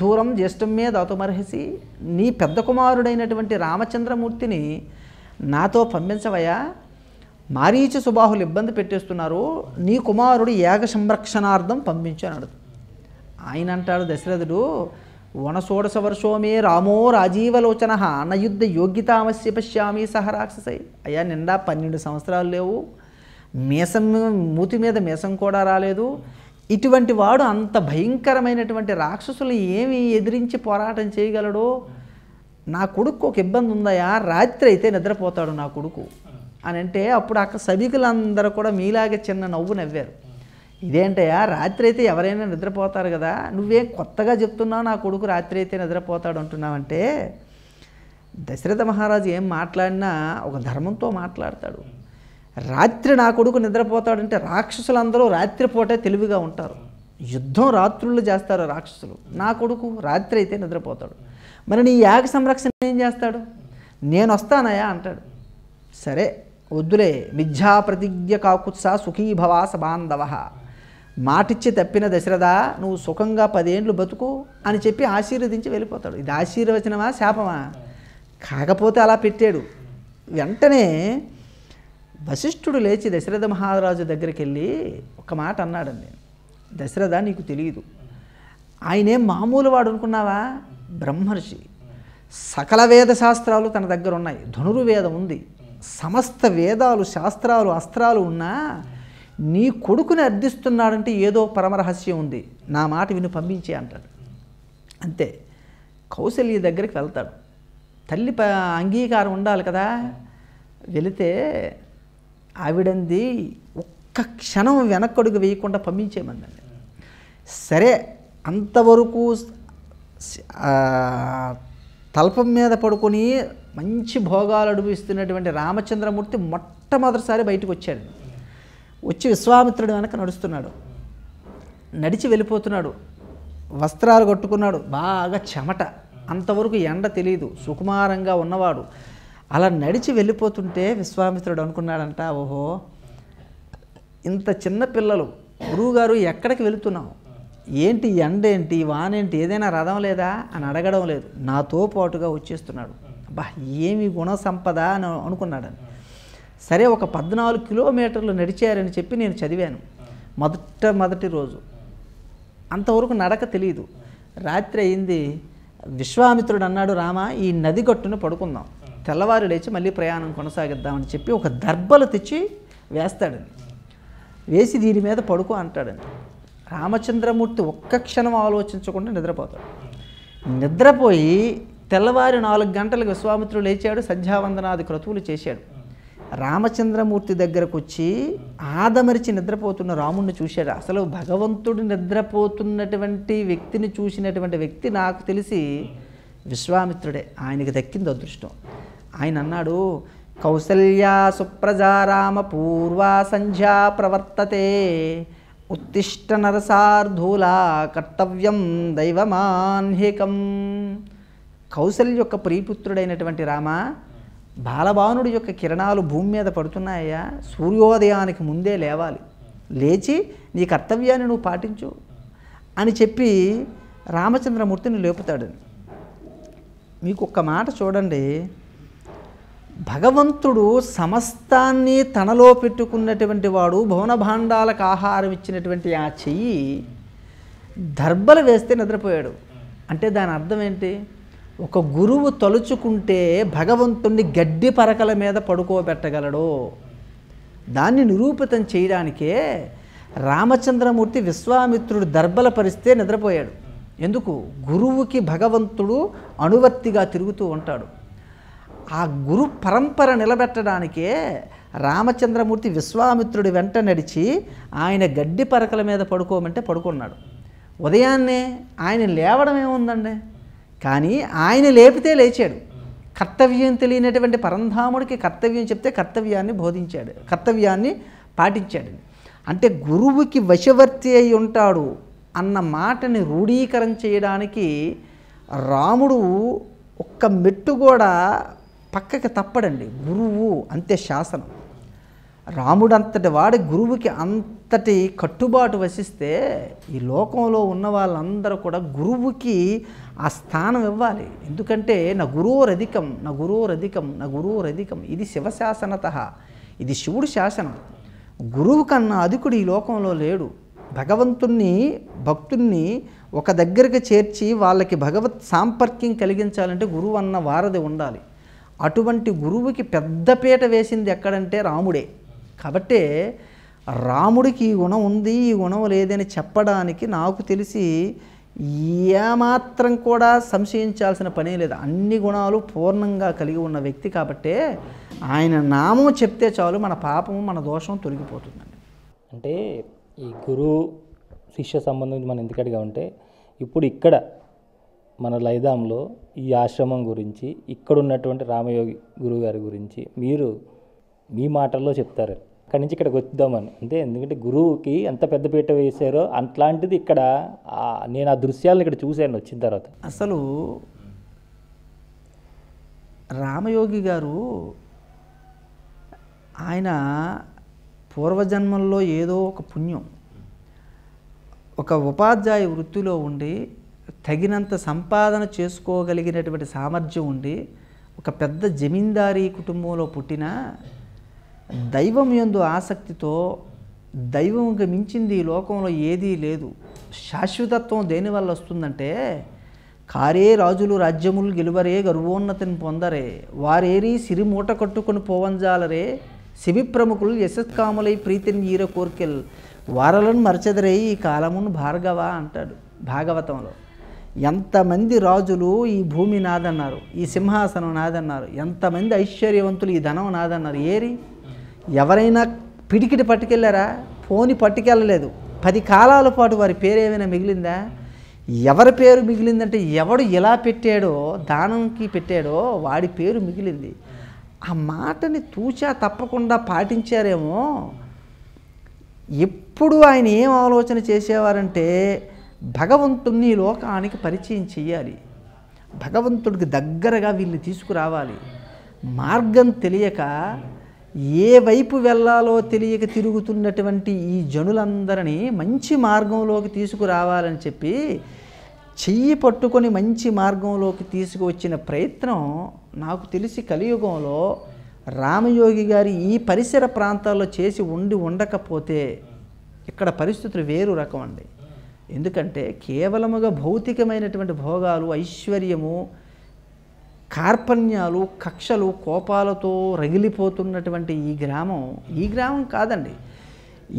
దూరం జ్యేష్టం మీద దాతుమర్హసి. నీ పెద్ద కుమారుడైనటువంటి రామచంద్రమూర్తిని నాతో పంపించవయ్యా, మారీచ సుబాహులు ఇబ్బంది పెట్టేస్తున్నారు, నీ కుమారుడు యాగ సంరక్షణార్థం పంపించాడు. ఆయన అంటాడు దశరథుడు, వనషోడశ వర్షోమే రామో రాజీవలోచన నయుద్ధ యోగ్యతామస్య పశ్యామి సహ రాక్షసై. అయ్యా, నిండా 12 సంవత్సరాలు లేవు, మూతి మీద మీసం కూడా రాలేదు. ఇటువంటి వాడు అంత భయంకరమైనటువంటి రాక్షసులు ఏమి ఎదిరించి పోరాటం చేయగలడు? నా కొడుకు ఒక ఇబ్బంది ఉందయా, రాత్రి అయితే నిద్రపోతాడు నా కొడుకు అని అంటే అప్పుడు అక్కడ సభికులందరూ కూడా మీలాగే చిన్న నవ్వు నవ్వారు. ఇదేంటయ్యా, రాత్రి అయితే ఎవరైనా నిద్రపోతారు కదా, నువ్వేం కొత్తగా చెప్తున్నావు నా కొడుకు రాత్రి అయితే నిద్రపోతాడు అంటున్నావంటే, దశరథ మహారాజు ఏం మాట్లాడినా ఒక ధర్మంతో మాట్లాడతాడు. రాత్రి నా కొడుకు నిద్రపోతాడంటే రాక్షసులందరూ రాత్రిపూటే తెలివిగా ఉంటారు, యుద్ధం రాత్రుళ్ళు చేస్తారు రాక్షసులు. నా కొడుకు రాత్రి అయితే నిద్రపోతాడు, మరి నీ యాగ సంరక్షణ ఏం చేస్తాడు? నేను వస్తానయా అంటాడు. సరే వద్దులే, మిథ్యా ప్రతిజ్ఞ కాకుత్సా సుఖీభవా సబాంధవ, మాటిచ్చి తప్పిన దశరథ నువ్వు సుఖంగా 10 ఏండ్లు బతుకు అని చెప్పి ఆశీర్వదించి వెళ్ళిపోతాడు. ఇది ఆశీర్వచనమా శాపమా? కాకపోతే అలా పెట్టాడు. వెంటనే వశిష్ఠుడు లేచి దశరథ మహారాజు దగ్గరికి వెళ్ళి ఒక మాట అన్నాడండి. దశరథ నీకు తెలియదు, ఆయనేం మామూలు వాడు అనుకున్నావా? బ్రహ్మర్షి, సకల వేద శాస్త్రాలు తన దగ్గర ఉన్నాయి, ధనుర్వేదం ఉంది, సమస్త వేదాలు శాస్త్రాలు అస్త్రాలు ఉన్నా నీ కొడుకుని అర్థిస్తున్నాడంటే ఏదో పరమరహస్యం ఉంది, నా మాట విని పంపించే అంటాడు. అంతే. కౌసల్య దగ్గరికి వెళ్తాడు. తల్లి అంగీకారం ఉండాలి కదా. వెళితే ఆవిడంది ఒక్క క్షణం వెనక్కడుగు వేయకుండా పంపించేయమందండి. సరే అంతవరకు తల్పం మీద పడుకొని మంచి భోగాలు అనుభవిస్తున్నటువంటి రామచంద్రమూర్తి మొట్టమొదటిసారి బయటకు వచ్చాడు. వచ్చి విశ్వామిత్రుడు వెనక నడుస్తున్నాడు, నడిచి వెళ్ళిపోతున్నాడు, వస్త్రాలు కట్టుకున్నాడు, బాగా చెమట, అంతవరకు ఎండ తెలియదు, సుకుమారంగా ఉన్నవాడు. అలా నడిచి వెళ్ళిపోతుంటే విశ్వామిత్రుడు అనుకున్నాడంట, ఓహో ఇంత చిన్న పిల్లలు, గురువుగారు ఎక్కడికి వెళుతున్నావు, ఏంటి ఎండేంటి వానేంటి, ఏదైనా రథం లేదా అని అడగడం లేదు, నాతో పాటుగా వచ్చేస్తున్నాడు. అబ్బా ఏమి గుణ సంపద అని అనుకున్నాడని. సరే ఒక 14 కిలోమీటర్లు నడిచారని చెప్పి నేను చదివాను మొదటి రోజు. అంతవరకు నడక తెలియదు. రాత్రి అయింది. విశ్వామిత్రుడు అన్నాడు, రామ ఈ నది గట్టున పడుకుందాం, తెల్లవారు లేచి మళ్ళీ ప్రయాణం కొనసాగిద్దామని చెప్పి ఒక దర్బలు తెచ్చి వేస్తాడని, వేసి దీని మీద పడుకో అంటాడని. రామచంద్రమూర్తి ఒక్క క్షణం ఆలోచించకుండా నిద్రపోతాడు. నిద్రపోయి తెల్లవారి 4 గంటలకు విశ్వామిత్రుడు లేచాడు, సంధ్యావందనాది క్రతువులు చేశాడు. రామచంద్రమూర్తి దగ్గరకు వచ్చి ఆదమరిచి నిద్రపోతున్న రాముడిని చూశాడు. అసలు భగవంతుడు నిద్రపోతున్నటువంటి వ్యక్తిని చూసినటువంటి వ్యక్తి నాకు తెలిసి విశ్వామిత్రుడే. ఆయనకి దక్కింది అదృష్టం. ఆయన అన్నాడు, కౌసల్యా సుప్రజా రామ పూర్వా సంధ్యా ప్రవర్తతే, ఉత్తిష్ట నరసార్ధూలా కర్తవ్యం దైవమాన్హికం. కౌసల్య యొక్క ప్రియపుత్రుడైనటువంటి రామ, బాలబానుడి యొక్క కిరణాలు భూమి మీద పడుతున్నాయ్యా, సూర్యోదయానికి ముందే లేవాలి, లేచి నీ కర్తవ్యాన్ని నువ్వు పాటించు అని చెప్పి రామచంద్రమూర్తిని లేపుతాడు. మీకు ఒక్క మాట చూడండి, భగవంతుడు సమస్తాన్ని తనలో పెట్టుకున్నటువంటి వాడు, భువన భాండాలకు ఆహారం ఇచ్చినటువంటి ఆ చెయ్యి దర్బలు వేస్తే నిద్రపోయాడు. అంటే దాని అర్థం ఏంటి? ఒక గురువు తలుచుకుంటే భగవంతుణ్ణి గడ్డి పరకల మీద పడుకోబెట్టగలడు. దాన్ని నిరూపితం చేయడానికే రామచంద్రమూర్తి విశ్వామిత్రుడు దర్బల పరిస్తే నిద్రపోయాడు. ఎందుకు? గురువుకి భగవంతుడు అనువర్తిగా తిరుగుతూ ఉంటాడు. ఆ గురు పరంపర నిలబెట్టడానికే రామచంద్రమూర్తి విశ్వామిత్రుడి వెంట నడిచి ఆయన గడ్డి పరకల మీద పడుకోమంటే పడుకున్నాడు. ఉదయాన్నే ఆయన లేవడం ఏముందండి, కానీ ఆయన లేపితే లేచాడు. కర్తవ్యం తెలియనటువంటి పరంధాముడికి కర్తవ్యం చెప్తే కర్తవ్యాన్ని బోధించాడు, కర్తవ్యాన్ని పాటించాడు. అంటే గురువుకి వశవర్తి అయి ఉంటాడు అన్న మాటని రూఢీకరణ చేయడానికి రాముడు ఒక్క మెట్టు కూడా పక్కకి తప్పడండి. గురువు అంతే శాసనం. రాముడు అంతటి వాడి గురువుకి అంతటి కట్టుబాటు వసిస్తే ఈ లోకంలో ఉన్న వాళ్ళందరూ కూడా గురువుకి ఆ స్థానం ఇవ్వాలి. ఎందుకంటే నా గురోరధికం, నా గురోరధికం, నా గురోరధికం, ఇది శివశాసనత, ఇది శివుడు శాసనం. గురువు కన్నా అధికుడు ఈ లోకంలో లేడు. భగవంతుణ్ణి భక్తుణ్ణి ఒక దగ్గరికి చేర్చి వాళ్ళకి భగవత్ సాంపర్క్యం కలిగించాలంటే గురువు అన్న వారధి ఉండాలి. అటువంటి గురువుకి పెద్దపీట వేసింది ఎక్కడంటే రాముడే. కాబట్టే రాముడికి ఈ గుణం ఉంది, ఈ గుణం లేదని చెప్పడానికి నాకు తెలిసి ఏమాత్రం కూడా సంశయించాల్సిన పనే లేదు. అన్ని గుణాలు పూర్ణంగా కలిగి ఉన్న వ్యక్తి కాబట్టే ఆయన నామం చెప్తే చాలు మన పాపము మన దోషం తొలగిపోతుందండి. అంటే ఈ గురు శిష్య సంబంధం మనం ఎందుకడిగా ఉంటే ఇప్పుడు ఇక్కడ మన లైదాంలో ఈ ఆశ్రమం గురించి ఇక్కడ ఉన్నటువంటి రామయోగి గురువు గారి గురించి మీరు మీ మాటల్లో చెప్తారు. అక్కడి నుంచి ఇక్కడికి వద్దామని అంతే. ఎందుకంటే గురువుకి ఎంత పెద్దపీట వేశారో అట్లాంటిది ఇక్కడ నేను ఆ దృశ్యాలను ఇక్కడ చూశాను వచ్చిన తర్వాత. అసలు రామయోగి గారు ఆయన పూర్వజన్మల్లో ఏదో ఒక పుణ్యం, ఒక ఉపాధ్యాయ వృత్తిలో ఉండి తగినంత సంపాదన చేసుకోగలిగినటువంటి సామర్థ్యం ఉండి ఒక పెద్ద జమీందారీ కుటుంబంలో పుట్టిన దైవం యందు ఆసక్తితో దైవంకి మించింది ఈ లోకంలో ఏదీ లేదు, శాశ్వతత్వం దేనివల్ల వస్తుందంటే కారే రాజులు రాజ్యములు గెలువరే గర్వోన్నతిని పొందరే వారేరి సిరి మూట కట్టుకొని పోవంజాలరే శివి ప్రముఖులు యశస్కాములై ప్రీతిని ఈర కోర్కెల్ వారలను మరచెదరే ఈ కాలమును భార్గవ అంటాడు భాగవతంలో. ఎంతమంది రాజులు ఈ భూమి నాదన్నారు, ఈ సింహాసనం నాదన్నారు, ఎంతమంది ఐశ్వర్యవంతులు ఈ ధనం నాదన్నారు. ఏరి ఎవరైనా పిడికిటి పట్టుకెళ్ళారా? పోని పట్టుకెళ్ళలేదు. 10 కాలాల పాటు వారి పేరు ఏమైనా మిగిలిందా? ఎవరి పేరు మిగిలిందంటే ఎవడు ఎలా పెట్టాడో దానంకి పెట్టాడో వాడి పేరు మిగిలింది. ఆ మాటని తూచా తప్పకుండా పాటించారేమో. ఎప్పుడు ఆయన ఏం ఆలోచన చేసేవారంటే భగవంతుణ్ణి లోకానికి పరిచయం చెయ్యాలి, భగవంతుడికి దగ్గరగా వీళ్ళని తీసుకురావాలి. మార్గం తెలియక ఏ వైపు వెళ్ళాలో తెలియక తిరుగుతున్నటువంటి ఈ జనులందరినీ మంచి మార్గంలోకి తీసుకురావాలని చెప్పి చెయ్యి పట్టుకొని మంచి మార్గంలోకి తీసుకువచ్చిన ప్రయత్నం నాకు తెలిసి కలియుగంలో రామయోగి గారి ఈ పరిసర ప్రాంతాల్లో చేసి ఉండకపోతే ఇక్కడ పరిస్థితులు వేరు రకం అండి. ఎందుకంటే కేవలముగా భౌతికమైనటువంటి భోగాలు, ఐశ్వర్యము, కార్పణ్యాలు, కక్షలు, కోపాలతో రగిలిపోతున్నటువంటి ఈ గ్రామం కాదండి.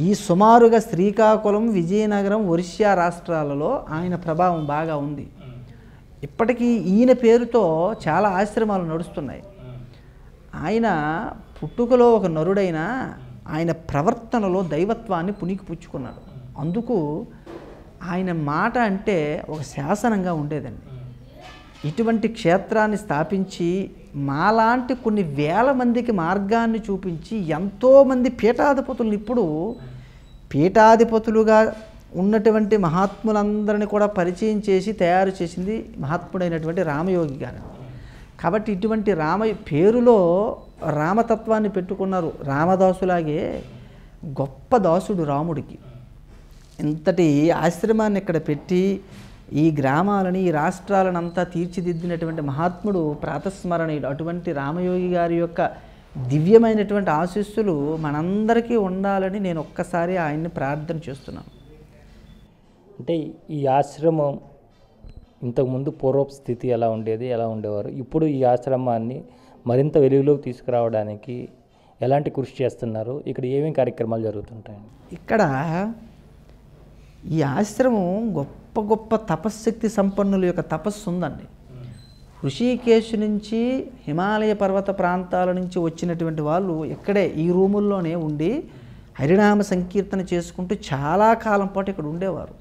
ఈ సుమారుగా శ్రీకాకుళం, విజయనగరం, ఒరిస్సా రాష్ట్రాలలో ఆయన ప్రభావం బాగా ఉంది. ఇప్పటికీ ఈయన పేరుతో చాలా ఆశ్రమాలు నడుస్తున్నాయి. ఆయన పుట్టుకలో ఒక నరుడైన ఆయన ప్రవర్తనలో దైవత్వాన్ని పుణికిపుచ్చుకున్నాడు. అందుకు ఆయన మాట అంటే ఒక శాసనంగా ఉండేదండి. ఇటువంటి క్షేత్రాన్ని స్థాపించి మాలాంటి కొన్ని వేల మందికి మార్గాన్ని చూపించి ఎంతోమంది పీఠాధిపతులను ఇప్పుడు పీఠాధిపతులుగా ఉన్నటువంటి మహాత్ములందరినీ కూడా పరిచయం చేసి తయారు చేసింది మహాత్ముడైనటువంటి రామయోగి గారు. కాబట్టి ఇటువంటి పేరులో రామతత్వాన్ని పెట్టుకున్నారు. రామదాసులాగే గొప్ప దాసుడు రాముడికి. ఇంతటి ఆశ్రమాన్ని ఇక్కడ పెట్టి ఈ గ్రామాలని, ఈ రాష్ట్రాలను అంతా తీర్చిదిద్దినటువంటి మహాత్ముడు ప్రాతస్మరణీయుడు. అటువంటి రామయోగి గారి యొక్క దివ్యమైనటువంటి ఆశీస్సులు మనందరికీ ఉండాలని నేను ఒక్కసారి ఆయన్ని ప్రార్థన చేస్తున్నాను. అంటే ఈ ఆశ్రమం ఇంతకుముందు పూర్వపు స్థితి ఎలా ఉండేది, ఎలా ఉండేవారు, ఇప్పుడు ఈ ఆశ్రమాన్ని మరింత వెలుగులోకి తీసుకురావడానికి ఎలాంటి కృషి చేస్తున్నారు, ఇక్కడ ఏమేమి కార్యక్రమాలు జరుగుతుంటాయండి? ఇక్కడ ఈ ఆశ్రమం గొప్ప గొప్ప తపశ్శక్తి సంపన్నుల యొక్క తపస్సు ఉందండి. హృషికేశ్ నుంచి, హిమాలయ పర్వత ప్రాంతాల నుంచి వచ్చినటువంటి వాళ్ళు ఇక్కడే ఈ రూముల్లోనే ఉండి హరినామ సంకీర్తన చేసుకుంటూ చాలా కాలం పాటు ఇక్కడ ఉండేవారు.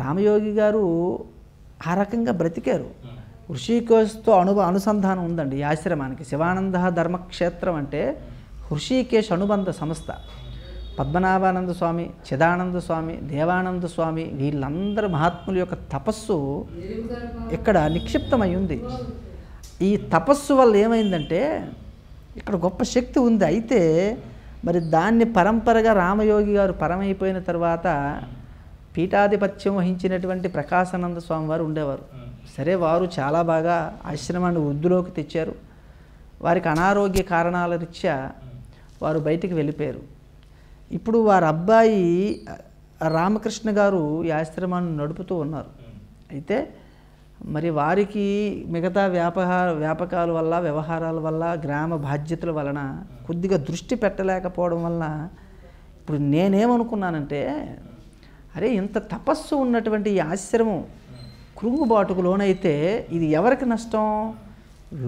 రామయోగి గారు ఆ రకంగా బ్రతికారు. హృషికేశ్తో అనుసంధానం ఉందండి ఈ ఆశ్రమానికి. శివానంద ధర్మక్షేత్రం అంటే హృషికేశ్ అనుబంధ సంస్థ. పద్మనాభానంద స్వామి, చిదానంద స్వామి, దేవానంద స్వామి వీళ్ళందరూ మహాత్ముల యొక్క తపస్సు ఇక్కడ నిక్షిప్తమై ఉంది. ఈ తపస్సు వల్ల ఏమైందంటే ఇక్కడ గొప్ప శక్తి ఉంది. అయితే మరి దాన్ని పరంపరగా రామయోగి గారు పరమైపోయిన తర్వాత పీఠాధిపత్యం వహించినటువంటి ప్రకాశానంద స్వామి వారు ఉండేవారు. సరే, వారు చాలా బాగా ఆశ్రమాన్ని వృద్ధిలోకి తెచ్చారు. వారికి అనారోగ్య కారణాల రీత్యా వారు బయటికి వెళ్ళిపోయారు. ఇప్పుడు వారి అబ్బాయి రామకృష్ణ గారు ఈ ఆశ్రమాన్ని నడుపుతూ ఉన్నారు. అయితే మరి వారికి మిగతా వ్యాపకాల వల్ల, వ్యవహారాల వల్ల, గ్రామ బాధ్యతల వలన కొద్దిగా దృష్టి పెట్టలేకపోవడం వల్ల ఇప్పుడు నేనేమనుకున్నానంటే అరే ఇంత తపస్సు ఉన్నటువంటి ఈ ఆశ్రమం కృంగుబాటుకు లోనైతే ఇది ఎవరికి నష్టం?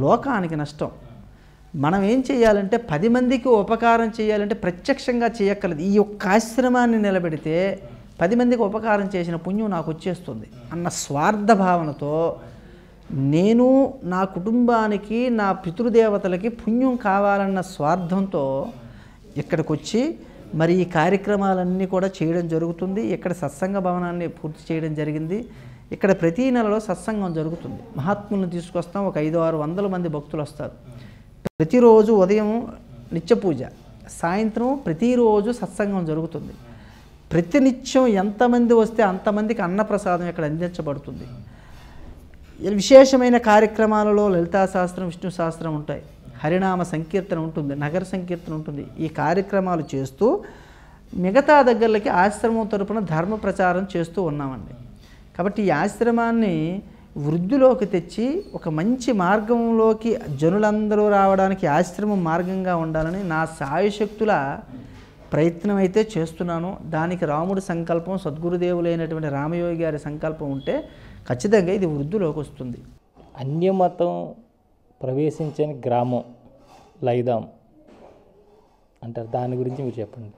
లోకానికి నష్టం. మనం ఏం చేయాలంటే 10 మందికి ఉపకారం చేయాలంటే ప్రత్యక్షంగా చేయక్కర్లేదు. ఈ యొక్క ఆశ్రమాన్ని నిలబెడితే 10 మందికి ఉపకారం చేసిన పుణ్యం నాకు వచ్చేస్తుంది అన్న స్వార్థ భావనతో, నేను నా కుటుంబానికి నా పితృదేవతలకి పుణ్యం కావాలన్న స్వార్థంతో ఇక్కడికి వచ్చి మరి ఈ కార్యక్రమాలన్నీ కూడా చేయడం జరుగుతుంది. ఇక్కడ సత్సంగ భవనాన్ని పూర్తి చేయడం జరిగింది. ఇక్కడ ప్రతీ నెలలో సత్సంగం జరుగుతుంది. మహాత్ములను తీసుకొస్తాం. ఒక 500-600 మంది భక్తులు వస్తారు. ప్రతిరోజు ఉదయం నిత్య పూజ, సాయంత్రం ప్రతిరోజు సత్సంగం జరుగుతుంది. ప్రతినిత్యం ఎంతమంది వస్తే అంతమందికి అన్నప్రసాదం ఇక్కడ అందించబడుతుంది. విశేషమైన కార్యక్రమాలలో లలితా శాస్త్రం, విష్ణు శాస్త్రం ఉంటాయి, హరినామ సంకీర్తన ఉంటుంది, నగర సంకీర్తన ఉంటుంది. ఈ కార్యక్రమాలు చేస్తూ మిగతా దగ్గరలకి ఆశ్రమం తరపున ధర్మ ప్రచారం చేస్తూ ఉన్నామండి. కాబట్టి ఈ ఆశ్రమాన్ని వృద్ధిలోకి తెచ్చి ఒక మంచి మార్గంలోకి జనులందరూ రావడానికి ఆశ్రమం మార్గంగా ఉండాలని నా సాయశక్తుల ప్రయత్నం అయితే చేస్తున్నాను. దానికి రాముడి సంకల్పం, సద్గురుదేవులైనటువంటి రామయోగి గారి సంకల్పం ఉంటే ఖచ్చితంగా ఇది వృద్ధిలోకి వస్తుంది. అన్యమతం ప్రవేశించని గ్రామం లైదాం అంటారు. దాని గురించి మీరు చెప్పండి.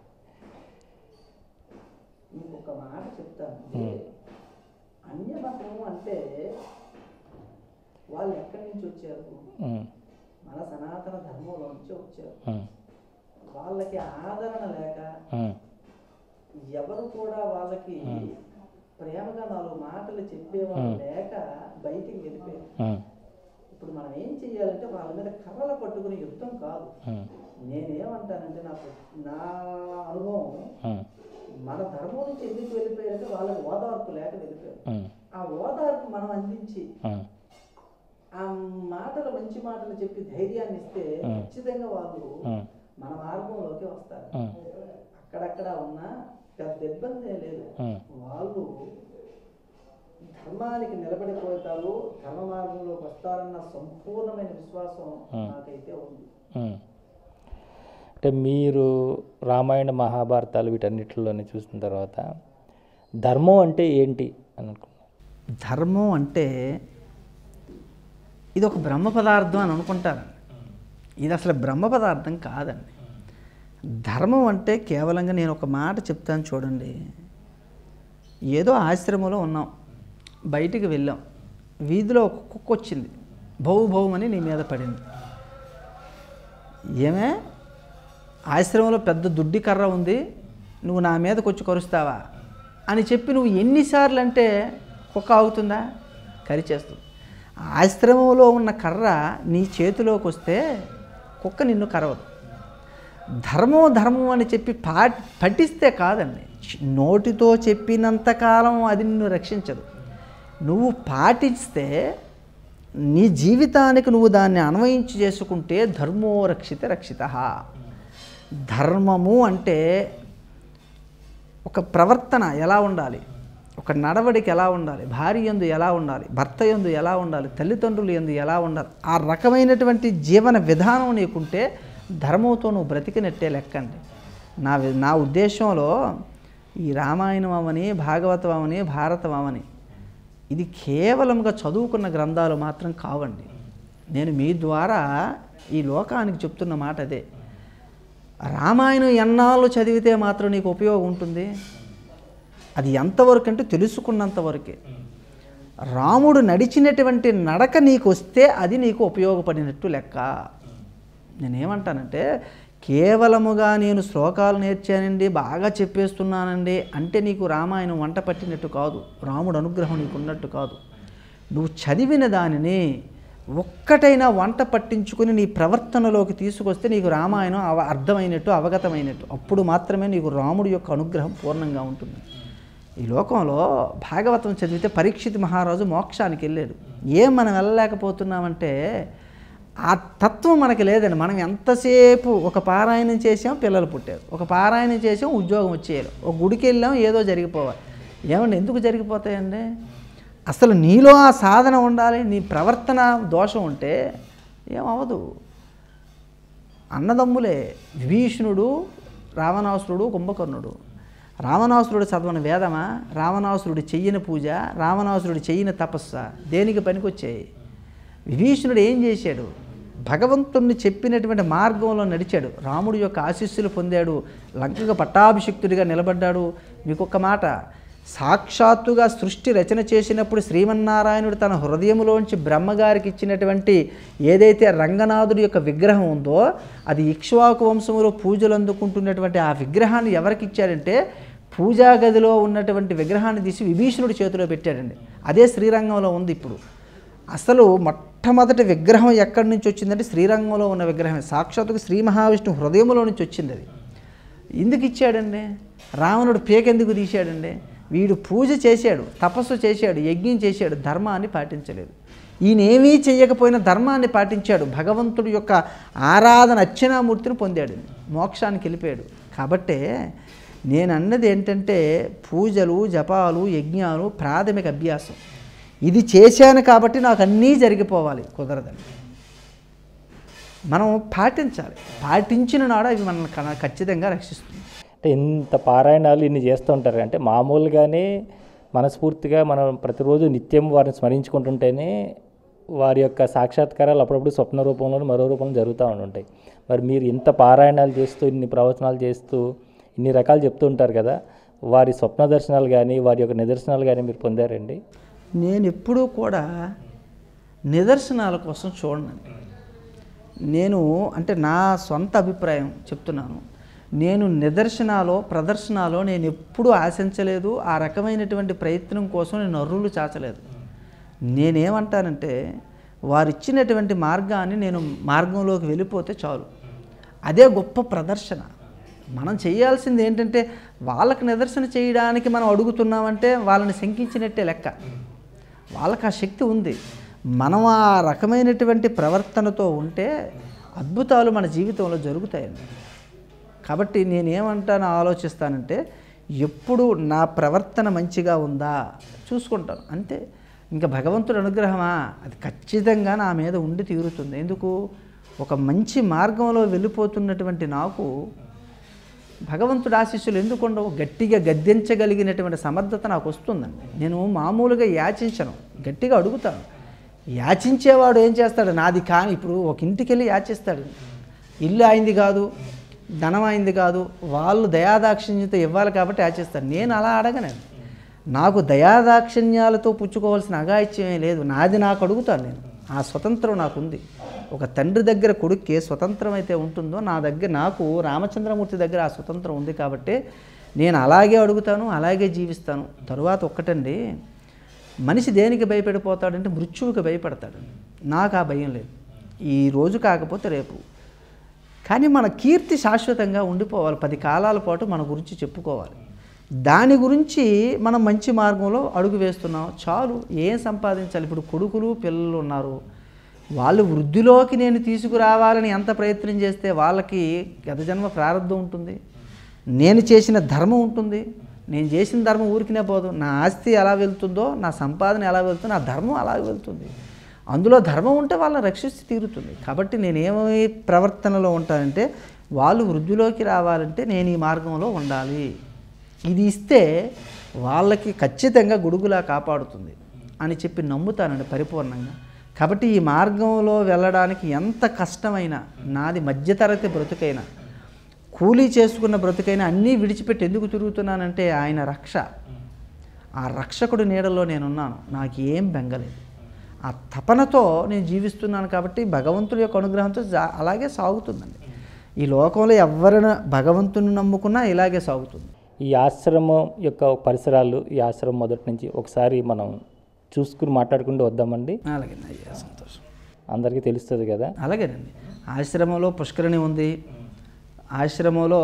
ఇంకొక మాట చెప్తాను. అన్యమతం అంటే వాళ్ళు ఎక్కడి నుంచి వచ్చారు? మన సనాతన ధర్మంలో నుంచి వచ్చారు. వాళ్ళకి ఆదరణ లేక ఎవరు కూడా వాళ్ళకి ప్రేమగా 4 మాటలు చెప్పేవాళ్ళు లేక బయటికి వెళ్ళిపోయారు. ఇప్పుడు మనం ఏం చెయ్యాలంటే వాళ్ళ మీద కర్రలు పట్టుకుని యుద్ధం కాదు. నేనేమంటానంటే నా అనుభవం, మన ధర్మం నుంచి ఎందుకు వెళ్ళిపోయారంటే వాళ్ళకి ఓదార్పు లేక వెళ్ళిపోయారు. ఆ ఓదార్పు మనం అందించి ఆ మాటలు, మంచి మాటలు చెప్పి ధైర్యాన్ని ఇస్తే ఖచ్చితంగా వాళ్ళు మన మార్గంలోకి వస్తారు. అక్కడక్కడ ఉన్న పెద్ద ఇబ్బంది లేదు. వాళ్ళు ధర్మానికి నిలబడిపోతారు, ధర్మ మార్గంలోకి వస్తారన్న సంపూర్ణమైన విశ్వాసం నాకైతే ఉంది. అంటే మీరు రామాయణ మహాభారతాలు వీటన్నిటిలోనే చూసిన తర్వాత ధర్మం అంటే ఏంటి అని అనుకున్నాను. ధర్మం అంటే ఇది ఒక బ్రహ్మ పదార్థం అని అనుకుంటారు. ఇది అసలు బ్రహ్మ పదార్థం కాదండి. ధర్మం అంటే కేవలంగా నేను ఒక మాట చెప్తాను చూడండి. ఏదో ఆశ్రమంలో ఉన్నాం, బయటికి వెళ్ళాం, వీధిలో ఒక కుక్క వచ్చింది, భౌమని నీ మీద పడింది. ఏమే ఆశ్రమంలో పెద్ద దుడ్డి కర్ర ఉంది, నువ్వు నా మీదకి వచ్చి కరుస్తావా అని చెప్పి నువ్వు ఎన్నిసార్లు అంటే కుక్క ఆగుతుందా? కరిచేస్తుంది. ఆశ్రమంలో ఉన్న కర్ర నీ చేతిలోకి వస్తే కుక్క నిన్ను కరవదు. ధర్మం అని చెప్పి పఠిస్తే కాదండి, నోటితో చెప్పినంతకాలం అది నిన్ను రక్షించదు. నువ్వు పాటిస్తే నీ జీవితానికి నువ్వు దాన్ని అన్వయించి చేసుకుంటే ధర్మో రక్షిత. ధర్మము అంటే ఒక ప్రవర్తన ఎలా ఉండాలి, ఒక నడవడిక ఎలా ఉండాలి, భార్య యందు ఎలా ఉండాలి, భర్త యందు ఎలా ఉండాలి, తల్లిదండ్రులు యందు ఎలా ఉండాలి, ఆ రకమైనటువంటి జీవన విధానం నీకుంటే ధర్మంతో నువ్వు బ్రతికినట్టే లెక్కండి. నా ఉద్దేశంలో ఈ రామాయణం అవని, భాగవతం అవని, భారతం అవని ఇది కేవలంగా చదువుకున్న గ్రంథాలు మాత్రం కావండి. నేను మీ ద్వారా ఈ లోకానికి చెప్తున్న మాట అదే. రామాయణం ఎన్నాళ్ళు చదివితే మాత్రం నీకు ఉపయోగం ఉంటుంది? అది ఎంతవరకు అంటే తెలుసుకున్నంతవరకే. రాముడు నడిచినటువంటి నడక నీకు వస్తే అది నీకు ఉపయోగపడినట్టు లెక్క. నేనేమంటానంటే కేవలముగా నేను శ్లోకాలు నేర్చానండి, బాగా చెప్పేస్తున్నానండి అంటే నీకు రామాయణం వంట పట్టినట్టు కాదు, రాముడు అనుగ్రహం నీకు ఉన్నట్టు కాదు. నువ్వు చదివిన దానిని ఒక్కటైనా వంట పట్టించుకుని నీ ప్రవర్తనలోకి తీసుకొస్తే నీకు రామాయణం అర్థమైనట్టు, అవగతమైనట్టు. అప్పుడు మాత్రమే నీకు రాముడి యొక్క అనుగ్రహం పూర్ణంగా ఉంటుంది. ఈ లోకంలో భాగవతం చదివితే పరీక్షిత్ మహారాజు మోక్షానికి వెళ్ళాడు. ఏం మనం వెళ్ళలేకపోతున్నామంటే ఆ తత్వం మనకి లేదండి. మనం ఎంతసేపు ఒక పారాయణం చేసాం, పిల్లలు పుట్టారు, ఒక పారాయణం చేసాం, ఉద్యోగం వచ్చేయాలి, ఒక గుడికి వెళ్ళాం, ఏదో జరిగిపోవాలి. ఏమండి ఎందుకు జరిగిపోతాయండి? అసలు నీలో ఆ సాధన ఉండాలి. నీ ప్రవర్తన దోషం ఉంటే ఏమవదు. అన్నదమ్ములే విభీషణుడు, రావణాసురుడు, కుంభకర్ణుడు. రావణాసురుడు చదవని వేదమా, రావణాసురుడు చెయ్యని పూజ, రావణాసురుడు చెయ్యని తపస్సా దేనికి పనికొచ్చాయి? విభీషణుడు ఏం చేశాడు? భగవంతుణ్ణి చెప్పినటువంటి మార్గంలో నడిచాడు, రాముడి యొక్క ఆశీస్సులు పొందాడు, లంకగా పట్టాభిషిక్తుడిగా నిలబడ్డాడు. మీకు ఒక్క మాట, సాక్షాత్తుగా సృష్టి రచన చేసినప్పుడు శ్రీమన్నారాయణుడు తన హృదయంలోంచి బ్రహ్మగారికి ఇచ్చినటువంటి ఏదైతే రంగనాథుడి యొక్క విగ్రహం ఉందో అది ఇక్ష్వాకు వంశంలో పూజలు అందుకుంటున్నటువంటి ఆ విగ్రహాన్ని ఎవరికి ఇచ్చాడంటే పూజా గదిలో ఉన్నటువంటి విగ్రహాన్ని తీసి విభీషణుడి చేతిలో పెట్టాడండి. అదే శ్రీరంగంలో ఉంది. ఇప్పుడు అసలు మొట్టమొదటి విగ్రహం ఎక్కడి నుంచి వచ్చిందంటే శ్రీరంగంలో ఉన్న విగ్రహమే, సాక్షాత్తుగా శ్రీ మహావిష్ణువు హృదయంలో నుంచి వచ్చింది. అది ఎందుకు ఇచ్చాడండి? రావణుడు పేకెందుకు తీశాడండి? వీడు పూజ చేశాడు, తపస్సు చేశాడు, యజ్ఞం చేశాడు, ధర్మాన్ని పాటించలేదు. ఈయనేమీ చేయకపోయినా ధర్మాన్ని పాటించాడు, భగవంతుడి యొక్క ఆరాధన అర్చనామూర్తిని పొందాడు, మోక్షానికి వెళ్ళిపోయాడు. కాబట్టే నేను అన్నది ఏంటంటే పూజలు, జపాలు, యజ్ఞాలు ప్రాథమిక అభ్యాసం. ఇది చేశాను కాబట్టి నాకు అన్నీ జరిగిపోవాలి, కుదరదండి. మనం పాటించాలి, పాటించిన నాడు అవి మనల్ని ఖచ్చితంగా రక్షిస్తుంది. అంటే ఇంత పారాయణాలు ఇన్ని చేస్తూ ఉంటారు అంటే మామూలుగానే మనస్ఫూర్తిగా మనం ప్రతిరోజు నిత్యం వారిని స్మరించుకుంటుంటేనే వారి యొక్క సాక్షాత్కారాలు అప్పుడప్పుడు స్వప్న రూపంలో మరో రూపంలో జరుగుతూ ఉంటాయి. మరి మీరు ఇంత పారాయణాలు చేస్తూ ఇన్ని ప్రవచనాలు చేస్తూ ఇన్ని రకాలు చెప్తూ ఉంటారు కదా, వారి స్వప్న దర్శనాలు కానీ వారి యొక్క నిదర్శనాలు కానీ మీరు పొందారండి? నేను ఎప్పుడూ కూడా నిదర్శనాల కోసం చూడనండి. నేను అంటే నా సొంత అభిప్రాయం చెప్తున్నాను. నేను నిదర్శనాలో ప్రదర్శనలో నేను ఎప్పుడూ ఆశించలేదు. ఆ రకమైనటువంటి ప్రయత్నం కోసం నేను అర్రులు చాచలేదు. నేనేమంటానంటే వారు ఇచ్చినటువంటి మార్గాన్ని నేను మార్గంలోకి వెళ్ళిపోతే చాలు, అదే గొప్ప ప్రదర్శన. మనం చేయాల్సింది ఏంటంటే వాళ్ళకి నిదర్శన చేయడానికి మనం అడుగుతున్నామంటే వాళ్ళని శంకించినట్టే లెక్క. వాళ్ళకి ఆ శక్తి ఉంది. మనం ఆ రకమైనటువంటి ప్రవర్తనతో ఉంటే అద్భుతాలు మన జీవితంలో జరుగుతాయండి. కాబట్టి నేనేమంటానో ఆలోచిస్తానంటే ఎప్పుడు నా ప్రవర్తన మంచిగా ఉందా చూసుకుంటాను అంతే. ఇంకా భగవంతుడి అనుగ్రహమా అది ఖచ్చితంగా నా మీద ఉండి తీరుతుంది. ఎందుకు? ఒక మంచి మార్గంలో వెళ్ళిపోతున్నటువంటి నాకు భగవంతుడి ఆశీస్సులు ఎందుకు ఉండవు? గట్టిగా గద్దించగలిగినటువంటి సమర్థత నాకు వస్తుందండి. నేను మామూలుగా యాచించను, గట్టిగా అడుగుతాను. యాచించేవాడు ఏం చేస్తాడు? నాది కానీ ఇప్పుడు ఒక ఇంటికి వెళ్ళి యాచిస్తాడు, ఇల్లు అయింది కాదు, ధనం అయింది కాదు, వాళ్ళు దయాదాక్షిణ్యత ఇవ్వాలి కాబట్టి యాచిస్తాడు. నేను అలా అడగనండి. నాకు దయాదాక్షిణ్యాలతో పుచ్చుకోవాల్సిన అఘాయిత్యమే లేదు. నాది నాకు అడుగుతాను. నేను ఆ స్వతంత్రం నాకుంది. ఒక తండ్రి దగ్గర కొడుక్కి స్వతంత్రం అయితే ఉంటుందో నా దగ్గర నాకు రామచంద్రమూర్తి దగ్గర ఆ స్వతంత్రం ఉంది. కాబట్టి నేను అలాగే అడుగుతాను, అలాగే జీవిస్తాను. తరువాత ఒక్కటండి, మనిషి దేనికి భయపడిపోతాడంటే మృత్యువుకి భయపడతాడు. నాకు ఆ భయం లేదు. ఈ రోజు కాకపోతే రేపు. కానీ మన కీర్తి శాశ్వతంగా ఉండిపోవాలి. 10 కాలాల పాటు మన గురించి చెప్పుకోవాలి. దాని గురించి మనం మంచి మార్గంలో అడుగు వేస్తున్నాం చాలు. ఏం సంపాదించాలి? ఇప్పుడు కొడుకులు పిల్లలు ఉన్నారు, వాళ్ళు వృద్ధిలోకి నేను తీసుకురావాలని ఎంత ప్రయత్నం చేస్తే వాళ్ళకి గత జన్మ ప్రారంధం ఉంటుంది, నేను చేసిన ధర్మం ఉంటుంది. నేను చేసిన ధర్మం ఊరికినే పోదు. నా ఆస్తి ఎలా వెళ్తుందో, నా సంపాదన ఎలా వెళ్తుందో, నా ధర్మం అలా వెళ్తుంది. అందులో ధర్మం ఉంటే వాళ్ళని రక్షిస్తే తీరుతుంది. కాబట్టి నేనేమి ప్రవర్తనలో ఉంటానంటే వాళ్ళు వృద్ధిలోకి రావాలంటే నేను ఈ మార్గంలో ఉండాలి. ఇది ఇస్తే వాళ్ళకి ఖచ్చితంగా గొడుగులా కాపాడుతుంది అని చెప్పి నమ్ముతానండి పరిపూర్ణంగా. కాబట్టి ఈ మార్గంలో వెళ్ళడానికి ఎంత కష్టమైనా, నాది మధ్యతరగతి బ్రతుకైనా, కూలీ చేసుకున్న బ్రతుకైనా అన్నీ విడిచిపెట్టి ఎందుకు తిరుగుతున్నానంటే ఆయన రక్ష. ఆ రక్షకుడి నీడలో నేనున్నాను, నాకు ఏం బెంగలేదు. ఆ తపనతో నేను జీవిస్తున్నాను. కాబట్టి భగవంతుడి యొక్క అనుగ్రహంతో అలాగే సాగుతుందండి. ఈ లోకంలో ఎవరైనా భగవంతుని నమ్ముకున్నా ఇలాగే సాగుతుంది. ఈ ఆశ్రమం యొక్క పరిసరాలు, ఈ ఆశ్రమం మొదటి నుంచి ఒకసారి మనం చూసుకుని మాట్లాడుకుంటూ వద్దామండి. అలాగేనండి, అయ్యా సంతోషం. అందరికీ తెలుస్తుంది కదా. అలాగేనండి. ఆశ్రమంలో పుష్కరిణి ఉంది. ఆశ్రమంలో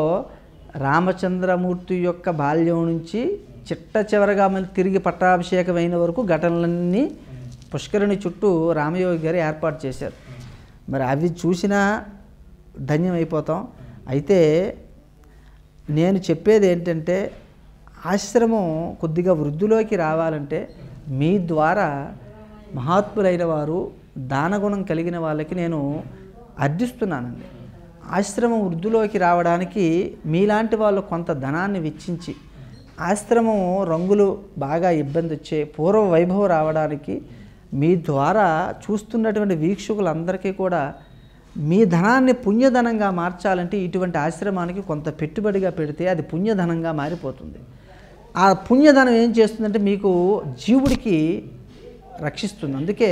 రామచంద్రమూర్తి యొక్క బాల్యం నుంచి చిట్ట చివరగా మళ్ళీ తిరిగి పట్టాభిషేకమైన వరకు ఘటనలన్నీ పుష్కరిణి చుట్టూ రామయోగి గారు ఏర్పాటు చేశారు. మరి అవి చూసినా ధన్యమైపోతాం. అయితే నేను చెప్పేది ఏంటంటే ఆశ్రమం కొద్దిగా వృద్ధిలోకి రావాలంటే మీ ద్వారా మహాత్ములైన వారు, దానగుణం కలిగిన వాళ్ళకి నేను అర్థిస్తున్నానండి. ఆశ్రమం వృద్ధిలోకి రావడానికి మీలాంటి వాళ్ళు కొంత ధనాన్ని వెచ్చించి ఆశ్రమం రంగులు బాగా ఇబ్బంది వచ్చే పూర్వ వైభవం రావడానికి మీ ద్వారా చూస్తున్నటువంటి వీక్షకులందరికీ కూడా మీ ధనాన్ని పుణ్యధనంగా మార్చాలంటే ఇటువంటి ఆశ్రమానికి కొంత పెట్టుబడిగా పెడితే అది పుణ్యధనంగా మారిపోతుంది. ఆ పుణ్యధనం ఏం చేస్తుందంటే మీకు జీవుడికి రక్షిస్తుంది. అందుకే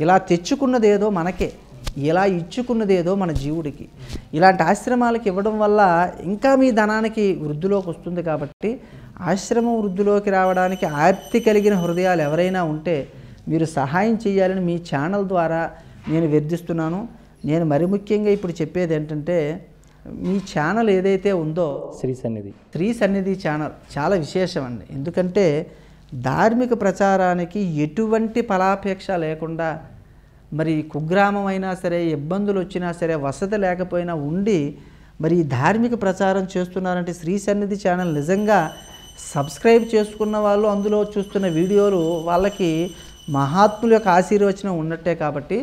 ఇలా తెచ్చుకున్నదేదో మనకే, ఇలా ఇచ్చుకున్నదేదో మన జీవుడికి. ఇలాంటి ఆశ్రమాలకు ఇవ్వడం వల్ల ఇంకా మీ ధనానికి వృద్ధిలోకి వస్తుంది. కాబట్టి ఆశ్రమం వృద్ధిలోకి రావడానికి ఆర్తి కలిగిన హృదయాలు ఎవరైనా ఉంటే మీరు సహాయం చేయాలని మీ ఛానల్ ద్వారా నేను విర్థిస్తున్నాను. నేను మరి ముఖ్యంగా ఇప్పుడు చెప్పేది ఏంటంటే, మీ ఛానల్ ఏదైతే ఉందో శ్రీ సన్నిధి ఛానల్ చాలా విశేషం అండి. ఎందుకంటే ధార్మిక ప్రచారానికి ఎటువంటి ఫలాపేక్ష లేకుండా, మరి కుగ్రామం అయినా సరే, ఇబ్బందులు వచ్చినా సరే, వసతి లేకపోయినా ఉండి మరి ధార్మిక ప్రచారం చేస్తున్నారంటే శ్రీ సన్నిధి ఛానల్ నిజంగా సబ్స్క్రైబ్ చేసుకున్న వాళ్ళు, అందులో చూస్తున్న వీడియోలు వాళ్ళకి మహాత్ముల యొక్క ఆశీర్వచనం ఉన్నట్టే. కాబట్టి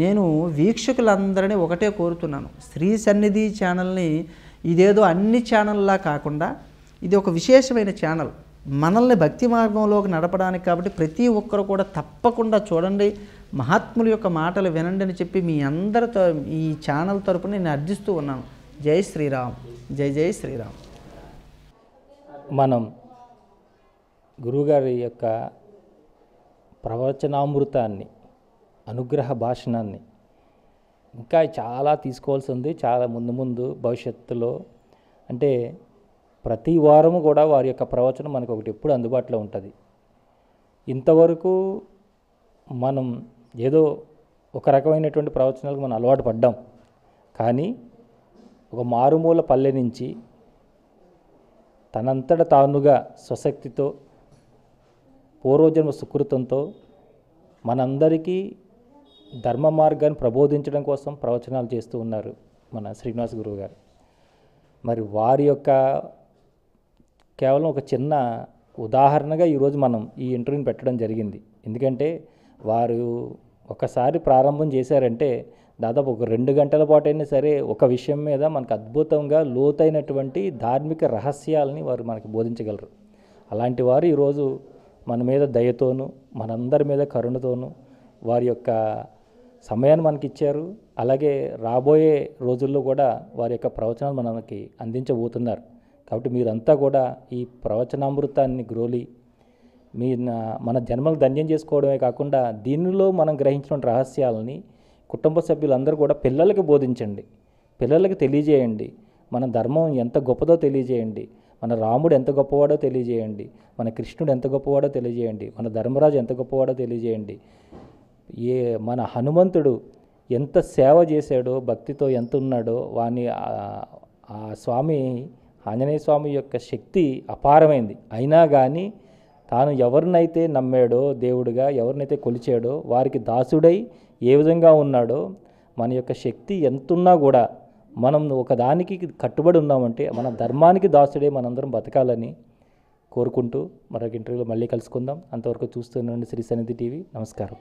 నేను వీక్షకులందరినీ ఒకటే కోరుతున్నాను, శ్రీ సన్నిధి ఛానల్ని ఇదేదో అన్ని ఛానల్లా కాకుండా ఇది ఒక విశేషమైన ఛానల్, మనల్ని భక్తి మార్గంలోకి నడపడానికి. కాబట్టి ప్రతి ఒక్కరు కూడా తప్పకుండా చూడండి, మహాత్ముల యొక్క మాటలు వినండి అని చెప్పి మీ అందరితో ఈ ఛానల్ తరపున నేను అర్థిస్తూ ఉన్నాను. జై శ్రీరామ్, జై జై శ్రీరామ్. మనం గురువుగారి యొక్క ప్రవచనామృతాన్ని, అనుగ్రహ భాషణాన్ని ఇంకా చాలా తీసుకోవాల్సి ఉంది. చాలా ముందు భవిష్యత్తులో, అంటే ప్రతి వారము కూడా వారి యొక్క ప్రవచనం మనకు ఒకటి ఎప్పుడు అందుబాటులో ఉంటుంది. ఇంతవరకు మనం ఏదో ఒక రకమైనటువంటి ప్రవచనాలకు మనం అలవాటు పడ్డాం. కానీ ఒక మారుమూల పల్లె నుంచి తనంతట తానుగా స్వశక్తితో, పూర్వజన్మ సుకృతంతో మనందరికీ ధర్మ మార్గాన్ని ప్రబోధించడం కోసం ప్రవచనాలు చేస్తూ ఉన్నారు మన శ్రీనివాస్ గురువు గారు. మరి వారి యొక్క కేవలం ఒక చిన్న ఉదాహరణగా ఈరోజు మనం ఈ ఇంటర్వ్యూని పెట్టడం జరిగింది. ఎందుకంటే వారు ఒకసారి ప్రారంభం చేశారంటే దాదాపు ఒక 2 గంటల పాటు అయినా సరే ఒక విషయం మీద మనకు అద్భుతంగా లోతైనటువంటి ధార్మిక రహస్యాలని వారు మనకి బోధించగలరు. అలాంటి వారు ఈరోజు మన మీద దయతోనూ, మనందరి మీద కరుణతోనూ వారి యొక్క సమయాన్ని మనకి ఇచ్చారు. అలాగే రాబోయే రోజుల్లో కూడా వారి యొక్క ప్రవచనాలు మనకి అందించబోతున్నారు. కాబట్టి మీరంతా కూడా ఈ ప్రవచనామృతాన్ని గ్రోలి మన జన్మలు ధన్యం చేసుకోవడమే కాకుండా దీనిలో మనం గ్రహించిన రహస్యాలని కుటుంబ సభ్యులందరూ కూడా పిల్లలకి బోధించండి, పిల్లలకి తెలియజేయండి. మన ధర్మం ఎంత గొప్పదో తెలియజేయండి, మన రాముడు ఎంత గొప్పవాడో తెలియజేయండి, మన కృష్ణుడు ఎంత గొప్పవాడో తెలియజేయండి, మన ధర్మరాజు ఎంత గొప్పవాడో తెలియజేయండి. మన హనుమంతుడు ఎంత సేవ చేశాడో, భక్తితో ఎంత ఉన్నాడో, వాని ఆ స్వామి ఆంజనేయ స్వామి యొక్క శక్తి అపారమైంది. అయినా కానీ తాను ఎవరినైతే నమ్మాడో, దేవుడిగా ఎవరినైతే కొలిచాడో వారికి దాసుడై ఏ విధంగా ఉన్నాడో, మన యొక్క శక్తి ఎంతున్నా కూడా మనం ఒకదానికి కట్టుబడి ఉన్నామంటే మన ధర్మానికి దాసుడే మనందరం బతకాలని కోరుకుంటూ మరొక ఇంటర్వ్యూలో మళ్ళీ కలుసుకుందాం. అంతవరకు చూస్తూనే శ్రీ సన్నిధి టీవీ. నమస్కారం.